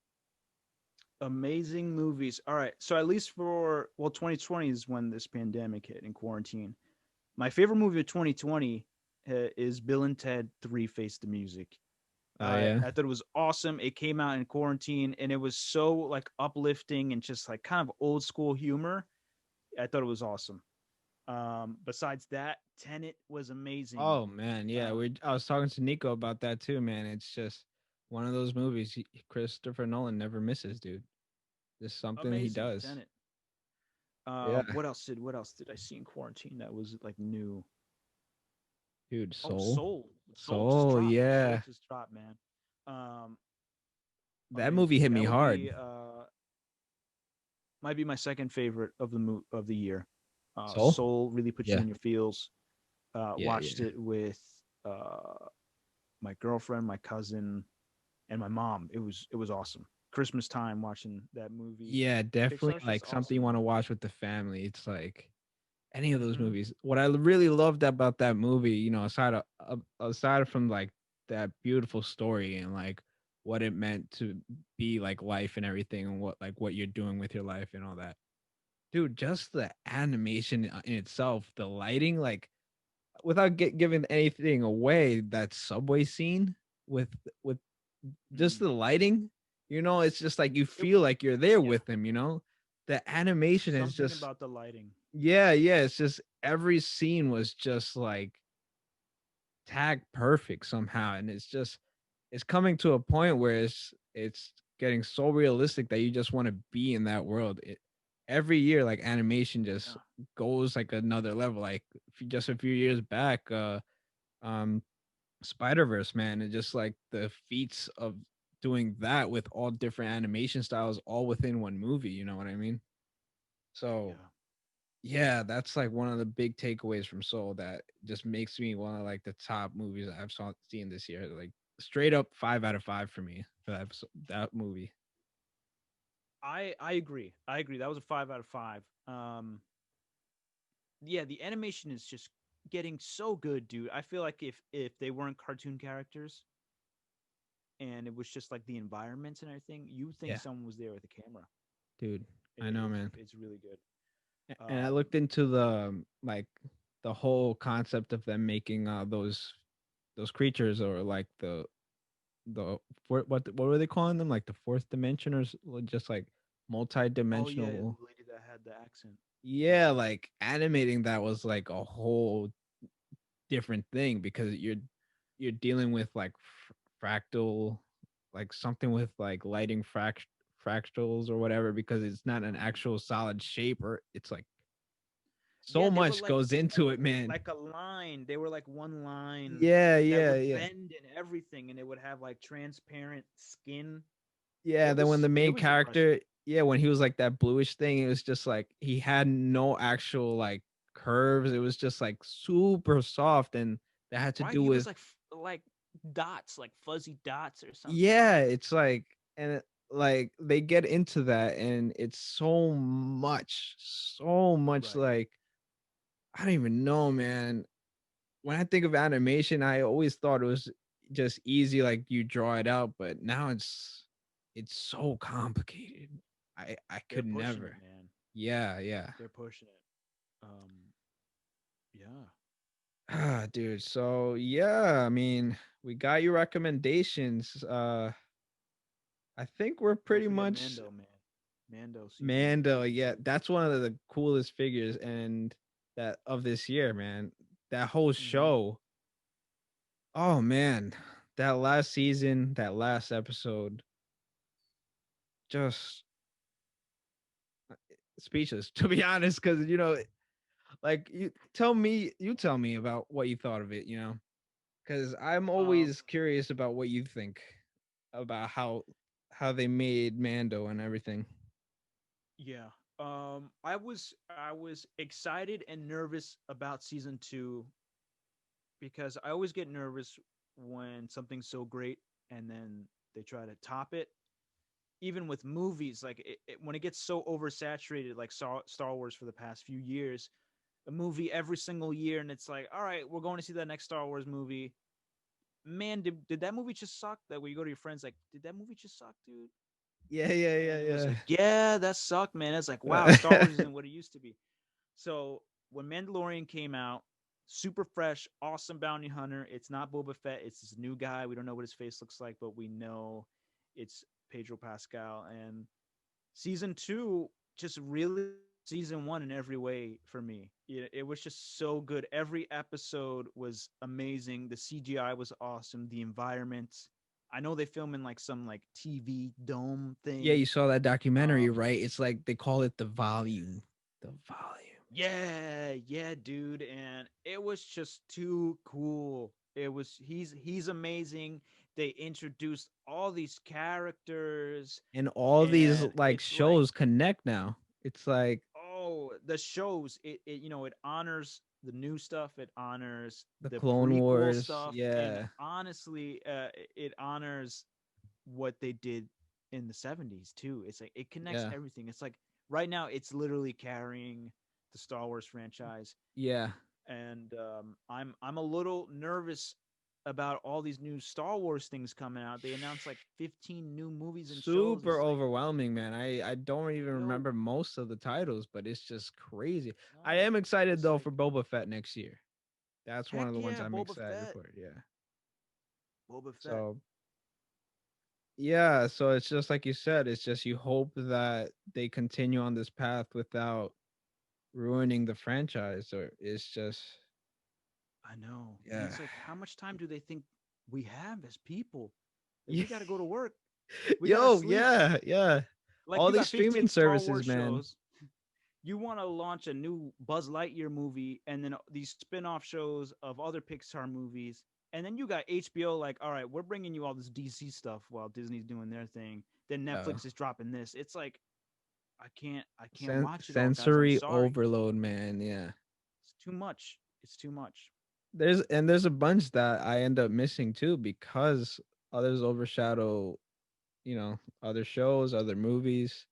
Amazing movies. All right. So at least for 2020 is when this pandemic hit in quarantine. My favorite movie of 2020 is Bill and Ted 3 Face the Music. Oh yeah. I thought it was awesome. It came out in quarantine and it was so like uplifting and just like kind of old school humor. I thought it was awesome. Besides that, Tenet was amazing. Oh man, yeah. Um, I was talking to Nico about that too, man. It's just one of those movies Christopher Nolan never misses, dude. Just something he Amazing does. Tenet. Yeah, What else did I see in quarantine that was like new? dude. Oh, Soul, Soul just Soul. dropped. Soul Yeah, just dropped, man. Um, that movie Amazing. hit me That would hard. be might be my second favorite of of the year. Soul. Soul really puts you Yeah, in your feels. yeah, Watched yeah. it with uh, my girlfriend, my cousin, and my mom. It was awesome. Christmas time watching that movie. Yeah, definitely Pixar's just like something you awesome, want to man. watch with the family. It's like any of those Hmm. movies. What I really loved about that movie, aside from like that beautiful story and like what it meant to be like life and everything and what you're doing with your life and all that. Dude, just the animation in itself, the lighting, like without giving anything away, that subway scene with with just Mm. the lighting, it's just like you It, feel like you're there yeah, with him. The animation is something just about the lighting. yeah, it's just every scene was just like tag perfect somehow, and it's coming to a point where it's getting so realistic that you just want to be in that world. Every year like animation just Yeah, goes like another level. Like just a few years back, um Spider-Verse, man, and just like the feats of doing that with all different animation styles all within one movie, you know what I mean? So yeah. yeah, that's like one of the big takeaways from Soul that just makes me one of like the top movies seen this year. Like straight up 5 out of 5 for me for that movie. I agree. I agree. That was a 5 out of 5. Yeah, the animation is just getting so good, dude. I feel like if they weren't cartoon characters and it was just like the environments and everything, you think Yeah, someone was there with a camera. dude, I know, man. It's really good. And I looked Um, into like the whole concept of them making those creatures or like the what were they calling them? Like the fourth dimension just like oh yeah, multi-dimensional. the lady that had the accent. Yeah, Yeah, like animating that was like a whole different thing because you're dealing with like fractal, like something with like lighting fractals or whatever because it's not an uh-huh. actual solid shape or it's like so Yeah. They were much goes into it, man. like a line. They were like one line Yeah, that yeah, would yeah. bend and everything, and it would have like transparent skin. Yeah, then when the It main was impressive. character, yeah, when he was like that bluish thing, it was just like he had no actual like curves. It was just like super soft, and that had to Right? do He was with like like dots, like fuzzy dots or something. yeah. It's like like they get into that, and it's so much Right. like I don't even know, man. When I think of animation, I always thought it was just easy, like you draw it out, but now it's so complicated. I They're could pushing it, never. man. Yeah, yeah. They're pushing it. Yeah. Ah, dude. So yeah, I mean, we got your recommendations. I think we're Don't pretty forget much Mando, man. Mando Mando. season Yeah, two. that's one of the coolest figures and that of this year, man. That whole Mm-hmm. show. Oh man, that last season, that last episode, just speechless to be honest. Because like you tell me about what you thought of it. Because I'm Um, always curious about what you think about how they made Mando and everything. yeah. I was excited and nervous about season two because I always get nervous when something's so great and then they try to top it. Even with movies, like when it gets so oversaturated, like Star Wars for the past few years, a movie every single year, and it's like, all right, we're going to see that next Star Wars movie. Man, did that movie just suck? That when you go to your friends, like, did that movie just suck, dude? Yeah, yeah, yeah, And it was yeah. like, yeah, that sucked, man. It's like, wow, Star Wars isn't what it used to be. So when Mandalorian came out, super fresh, awesome bounty hunter. It's not Boba Fett. It's this new guy. We don't know what his face looks like, but we know it's Pedro Pascal. And season two just really season one in every way for me. It was just so good. Every episode was amazing. The CGI was awesome. The environment. I know they film in like some like TV dome Yeah, thing. you saw that documentary, Um, right? It's like they call it the volume. The volume. yeah, yeah, dude, and it was just too cool. He's amazing. They introduced all these characters, And all these and like it's like, shows connect now. It's like oh, the shows, it honors the new stuff, it honors the the Clone prequel Wars. stuff, and Yeah. honestly, it honors what they did in the 70s too. It's like it connects Yeah. everything. It's like right now it's literally carrying the Star Wars franchise, Yeah. and I'm a little nervous about all these new Star Wars things coming out. They announced like 15 new movies and shows. Super It's like, overwhelming, man. I don't even yo, remember most of the titles, but it's just crazy. I no, am excited it's though like, for Boba Fett next year. That's one heck of the ones yeah, I'm Boba excited Fett, for. Yeah. Boba Fett. So yeah, so it's just like you said, it's just you hope that they continue on this path without ruining the franchise, or it's just I know, and yeah. it's like, how much time do they think we have as people? Like, Yeah. we got to go to work, we got to Yo, sleep. yeah, yeah. Like, All you these got streaming 15 Star services, Wars man. shows. You want to launch a new Buzz Lightyear movie, and then these spin-off shows of other Pixar movies, and then you got HBO like, all right, we're bringing you all this DC stuff while Disney's doing their thing. Then Yeah. Netflix is dropping this. It's like, I can't watch it all, guys. I'm Sensory sorry. overload, man. Yeah. It's too much. It's too much. There's a bunch that I end up missing too because others overshadow, other shows, other movies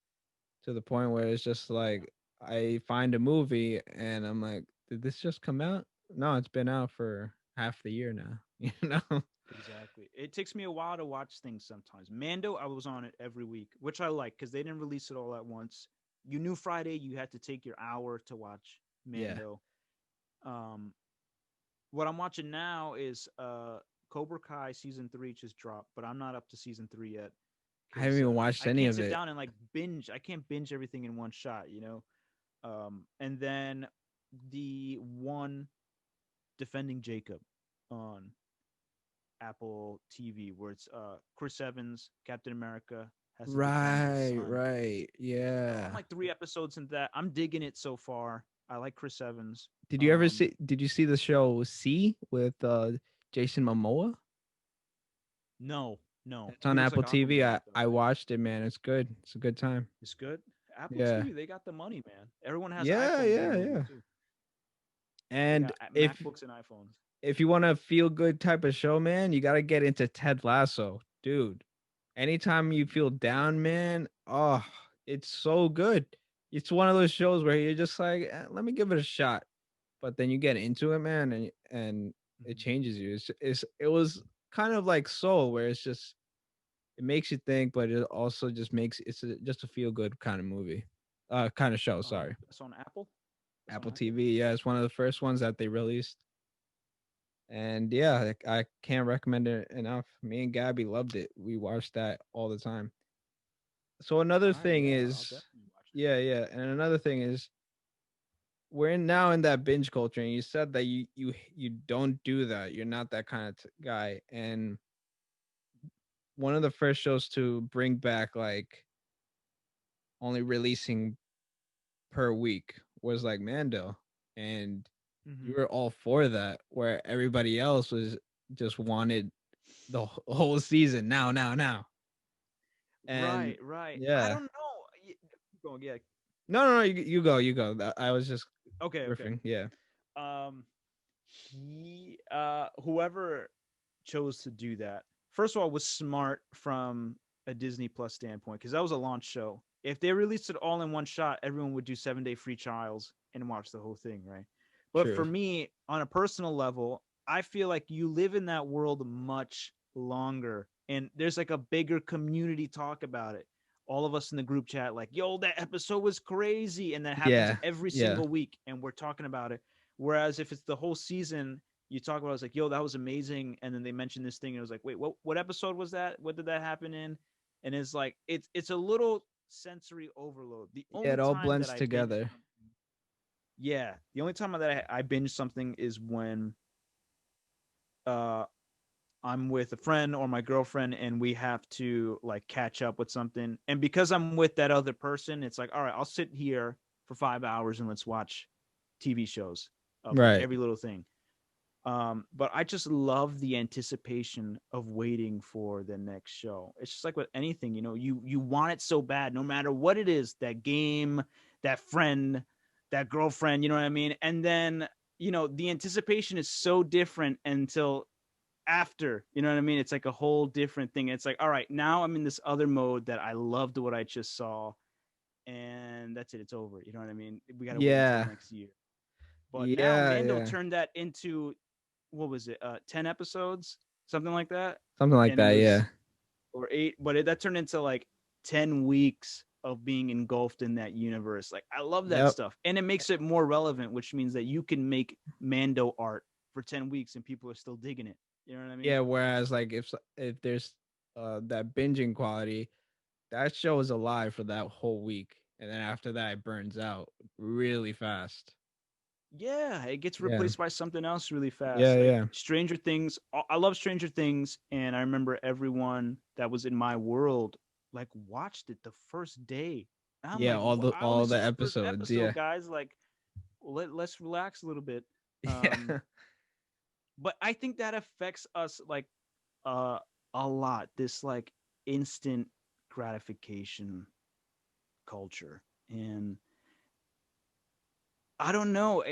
to the point where it's just like I find a movie and I'm like, did this just come out? No, it's been out for half the year now. You know? Exactly. It takes me a while to watch things sometimes. Mando, I was on it every week, which I like because they didn't release it all at once. You knew Friday you had to take your hour to watch Yeah. Mando. Um, what I'm watching now is Cobra Kai season 3 just dropped, but I'm not up to season 3 yet I haven't because even watched I any can't of sit it. down and like binge. I can't binge everything in one shot, you know. And then the one defending Jacob on Apple TV, where it's Chris Evans, Captain America, has to defend his Right, son. right. I'm Yeah. like 3 episodes into that. I'm digging it so far. I like Chris Evans. Did you see the show C with Jason Momoa? No, no, It's on he looks like Apple TV. Aquaman, I though, right? watched it, man. It's good. It's a good time. It's good. Apple Yeah. TV, they got the money, man. Everyone has Yeah, iPhones in the yeah, movie yeah. too. They And got MacBooks and iPhones. if you want a feel good type of show, man, you got to get into Ted Lasso, dude. Anytime you feel down, man, oh, it's so good. It's one of those shows where you're just like, let me give it a shot. But then you get into it, man, and it Mhm. changes you. It was kind of like Soul, where it's just it makes you think, but it also just makes just a feel good kind of movie, kind of show. Sorry, That's on Apple. That's on Apple Apple. TV. Yeah, it's one of the first ones that they released. And yeah, like, I can't recommend it enough. Me and Gabby loved it. We watched that all the time. So another All right, thing yeah, I'll is, definitely watch it. yeah, yeah, and another thing is, we're now in that binge culture, and you said that you don't do that. You're not that kind of guy. And one of the first shows to bring back like only releasing per week was like Mando, and you Hmm. were all for that, where everybody else was just wanted the whole season now, now, now. And Right, right. I yeah, don't know. Keep going. Yeah. no, no, no, you go, you go. I was just Okay. Okay. riffing. Yeah, Um, whoever chose to do that, first of all, was smart from a Disney Plus standpoint because that was a launch show. If they released it all in one shot, everyone would do 7 day free trials and watch the whole thing, right? But true. for me, on a personal level, I feel like you live in that world much longer, and there's like a bigger community talk about it. all of us in the group chat like, yo, that episode was crazy, and that happens Yeah. every Yeah. single week, and we're talking about it. Whereas if it's the whole season, you talk about, it's like, yo, that was amazing, and then they mention this thing, and it was like, wait, what episode was that? What did that happen in? And it's like it's a little sensory overload. The Yeah, only it all time that blends I binge together. something, yeah, the only time that I binge something is when uh I'm with a friend or my girlfriend and we have to like catch up with something. And because I'm with that other person, it's like, all right, I'll sit here for 5 hours and let's watch TV shows of like Right. every little thing. But I just love the anticipation of waiting for the next show. It's just like with anything, you want it so bad, no matter what it is, that game, that friend, that girlfriend, you know what I mean? And then, the anticipation is so different until after, you know what I mean? It's like a whole different thing. It's like, all right, now I'm in this other mode that I loved what I just saw, and that's it. It's over. You know what I mean? We got to wait until Yeah. next year. But now Yeah. Mando Yeah. turned that into, what was it? 10 episodes, something like that. Something like And it that. Yeah. was, or 8, but that turned into like 10 weeks of being engulfed in that universe. Like, I love that Yep. stuff. And it makes it more relevant, which means that you can make Mando art for 10 weeks and people are still digging it. You know what I mean? Yeah. Whereas, like, if there's that binging quality, that show is alive for that whole week, and then after that, it burns out really fast. Yeah, it gets Yeah. replaced by something else really Yeah. fast. Like Yeah. Stranger Things. I love Stranger Things, and I remember everyone that was in my world like watched it the first day. And I'm Yeah. like, wow, All this the is the first episodes. Yeah. episode, guys. Like, let's relax a little bit. Um, Yeah. but I think that affects us like uh a lot. This like instant gratification culture, and I don't know.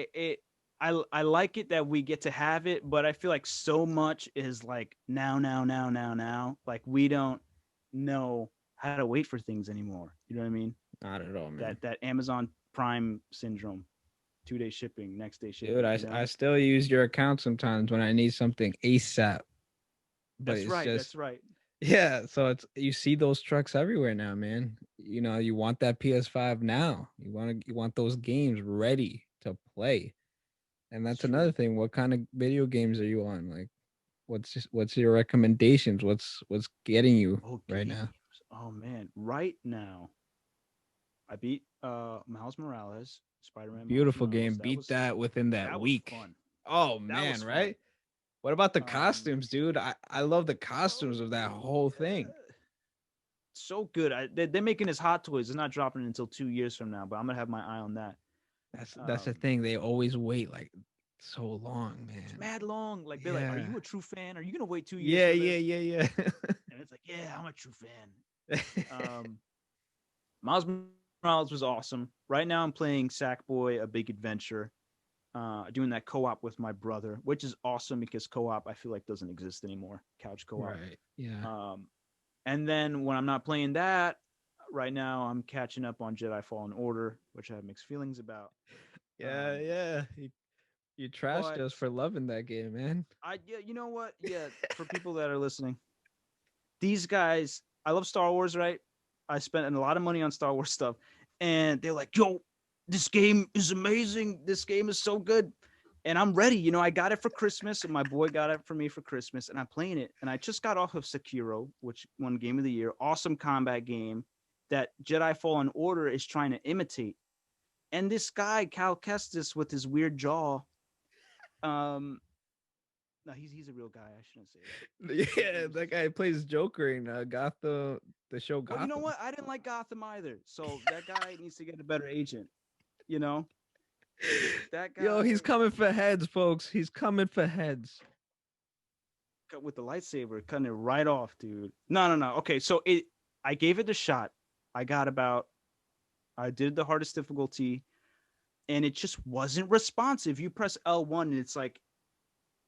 I like it that we get to have it, but I feel like so much is like now, now, now, now, now. Like we don't know how to wait for things anymore. You know what I mean? Not at all, man. That Amazon Prime syndrome, 2 day shipping, next day Dude, shipping. You know? I still use your account sometimes when I need something ASAP. But That's it's right. just That's right. yeah, so it's you see those trucks everywhere now, man. You know, you want that PS5 now. You want those games ready to play. And It's that's true. another thing. What kind of video games are you on? Like what's your recommendations? What's getting you Oh, right games. now? Oh man, right now I beat Miles Morales, Spider-Man Miles Beautiful Morales. game. Beat that within that That was week. fun. Oh That was man, fun. right? What about the Um, costumes, dude? I love the costumes oh of that whole thing. yeah, so good. They're making his Hot Toys. It's not dropping until 2 years from now, but I'm gonna have my eye on that. That's the Um, thing. They always wait like so long, it's man. mad long. Like they're like, "Are Yeah. you a true fan? Are you gonna wait 2 years Yeah, for yeah, this?" yeah, And it's like, "Yeah, I'm a true fan." yeah. Um, Miles Morales was awesome. Right now, I'm playing Sackboy: A Big Adventure. Doing that co-op with my brother, which is awesome because co-op I feel like doesn't exist anymore. Couch co-op. Right. Yeah. Um, and then when I'm not playing that, right now I'm catching up on Jedi Fallen Order, which I have mixed feelings about. Yeah, Um, yeah. You trashed but us for loving that game, man. yeah, you know what? Yeah, for people that are listening, these guys, I love Star Wars, right? I spent a lot of money on Star Wars stuff, and they're like, "Yo, this game is amazing. This game is so good." And I'm ready. I got it for Christmas, and my boy got it for me for Christmas, and I'm playing it. And I just got off of Sekiro, which won Game of the Year. Awesome combat game that Jedi Fallen Order is trying to imitate. And this guy, Cal Kestis, with his weird jaw, um, no, he's a real guy. I shouldn't say that. Yeah, that guy plays Joker in Gotham, the show Well, you know Gotham. what? I didn't like Gotham either. So that guy needs to get a better agent. You know, that Yo, he's guy coming for heads, folks. He's coming for heads. cut with the lightsaber, cutting it right off, dude. No, no, no. Okay, so I gave it a shot. I got about, I did the hardest difficulty, and it just wasn't responsive. You press L1, and it's like,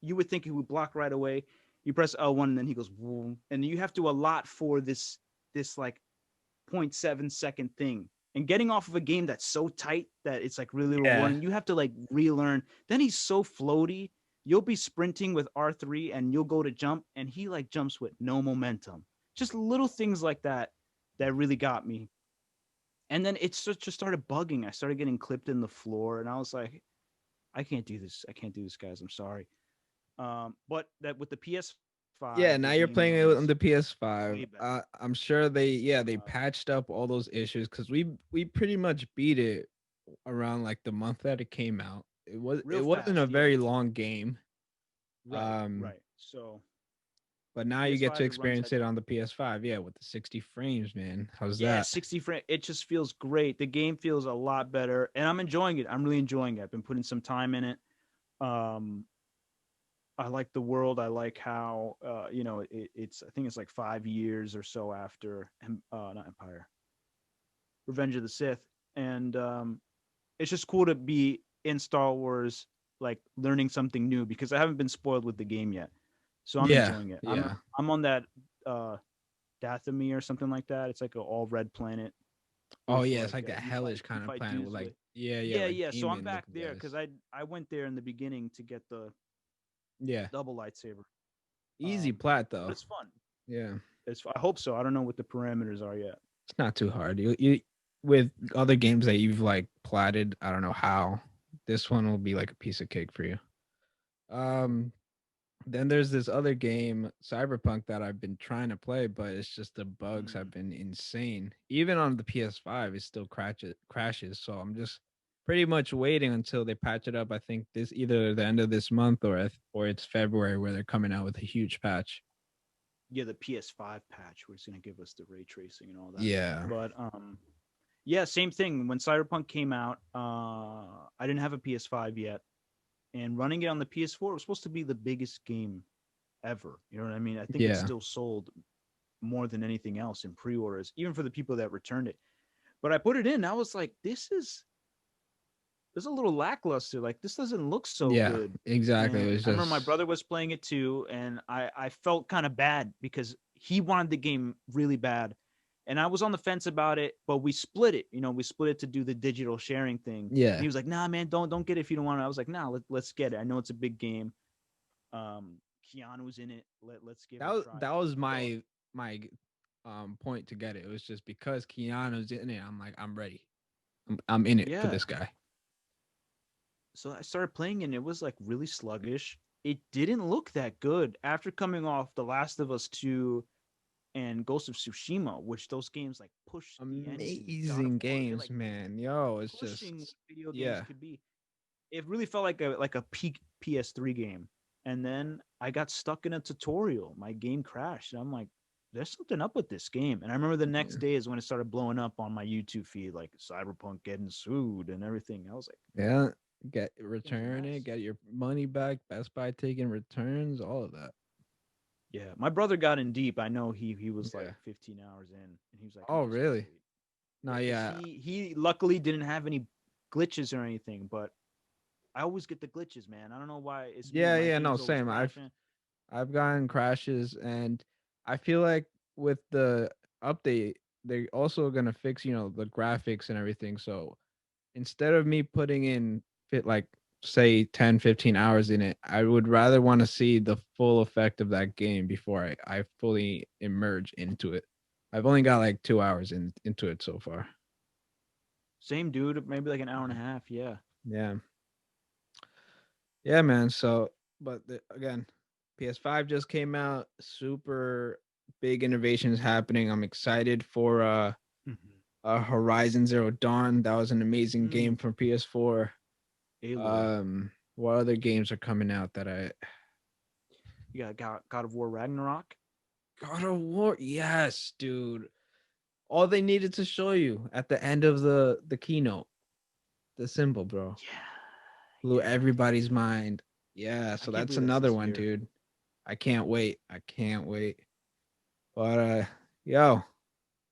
you would think he would block right away. You press L1, and then he goes, boom, and you have to allot for this like 0.7 second thing. And getting off of a game that's so tight that it's like really Yeah. rewarding, you have to like relearn. Then he's so floaty. You'll be sprinting with R3 and you'll go to jump and he like jumps with no momentum. Just little things like that that really got me. And then it just started bugging. I started getting clipped in the floor, and I was like, I can't do this. I can't do this, guys. I'm sorry. But that with the PS5, Yeah, the now you're game playing it on was the PS5. way better. I'm sure they Uh, patched up all those issues because we pretty much beat it around like the month that it came out. Real It wasn't a fast, yeah. very long game. Right, Um, right. So but now you get to PS5, it runs experience at it on the PS5. Yeah, with the 60 frames, man. How's yeah, that? 60 frame. It just feels great. The game feels a lot better, and I'm enjoying it. I'm really enjoying it. I've been putting some time in it. Um, I like the world. I like how it's. I think it's like 5 years or so after not Empire, Revenge of the Sith, and it's just cool to be in Star Wars, like learning something new because I haven't been spoiled with the game yet, so I'm Yeah, enjoying it. yeah. I'm on that Dathomir or something like that. It's like an all red planet Oh with yeah, it's like like a hellish you kind of fight planet with dudes like with yeah, yeah, like yeah. So I'm demon back looking there guys. because I went there in the beginning to get the Yeah, double lightsaber. easy plat But though. it's fun. Yeah, I hope so. I don't know what the parameters are yet. it's not too hard. You with other games that you've like platted. I don't know how. This one will be like a piece of cake for you. Um, then there's this other game, Cyberpunk, that I've been trying to play, but it's just the bugs have Mm. been insane. Even on the PS5, it still crashes. So I'm just pretty much waiting until they patch it up. I think this either the end of this month or it's February where they're coming out with a huge patch. Yeah, the PS5 patch where it's gonna give us the ray tracing and all that. Yeah. But yeah, same thing. When Cyberpunk came out, I didn't have a PS5 yet, and running it on the PS4 was supposed to be the biggest game ever. You know what I mean? I think it Yeah. still sold more than anything else in pre-orders, even for the people that returned it. But I put it in. I was like, this is a little lackluster. Like this doesn't look so Yeah. good. Exactly. And It was I remember my just brother was playing it too, and I felt kind of bad because he wanted the game really bad, and I was on the fence about it. But we split it. We split it to do the digital sharing thing. And yeah. he was like, "Nah, man, don't get it if you don't want it." I was like, "Nah, let's get it. I know it's a big game. Um, Keanu's in it. Let's give it a try." That was So my point to get it. It was just because Keanu's in it. I'm like, I'm ready. I'm in it for yeah, this guy. so I started playing and it was like really sluggish. It didn't look that good after coming off The Last of Us 2 and Ghost of Tsushima, which those games like push the engine. God of Amazing War, they're games, like man. Yo, it's pushing what just video games yeah. could be. It really felt like a peak PS3 game. And then I got stuck in a tutorial. My game crashed. And I'm like, there's something up with this game. And I remember the next Yeah. day is when it started blowing up on my YouTube feed, like Cyberpunk getting sued and everything. I was like, Yeah. Get game's a return it, mess. get your money back, Best Buy taking returns, all of that. Yeah, my brother got in deep. I know he was like Yeah. 15 hours in, and he was like, "You Oh, just gotta really? wait." No, Yeah, because yeah. he luckily didn't have any glitches or anything, but I always get the glitches, man. I don't know why it's me. Yeah, My yeah, no, game's always same. crashing. I've gotten crashes and I feel like with the update, they're also gonna fix, the graphics and everything. So instead of me putting in fit like say 10, 15 hours in it, I would rather want to see the full effect of that game before I fully emerge into it. I've only got like 2 hours into it so far. Same dude, maybe like an hour and a half. Yeah, Yeah. Yeah, man. So but again, PS5 just came out, super big innovations happening. I'm excited for hmm Horizon Zero Dawn. That was an amazing game mm, from PS4. Aloy. What other games are coming out that I You got God of War Ragnarok. God of War? Yes, dude. All they needed to show you at the end of the keynote, the symbol, bro, Yeah, blew yeah. everybody's mind. Yeah, I so can't that's believe that's another this one, year. dude. I can't wait. I can't wait. But yo,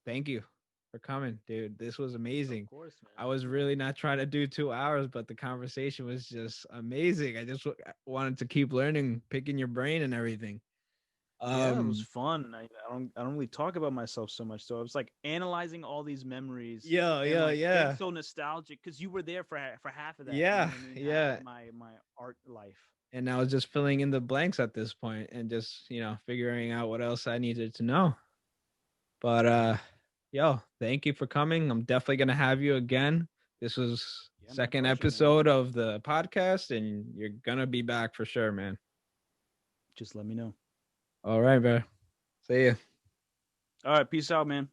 thank you for coming, dude. This was Of amazing. course, man. I was really not trying to do 2 hours, but the conversation was just amazing. I just wanted to keep learning, picking your brain and everything. Yeah, it was Um, fun. I don't really talk about myself so much. So I was like analyzing all these memories yeah, and yeah, like getting yeah, so nostalgic because you were there for half of that. You know yeah, what I mean? Half of yeah. my art life. And I was just filling in the blanks at this point and just, figuring out what else I needed to know. But Yo, thank you for coming. I'm definitely gonna have you again. This was Yeah, my second pleasure, man. episode of the podcast, and you're gonna be back for sure, man. Just let me know. All right, bro. See ya. All right, peace out, man.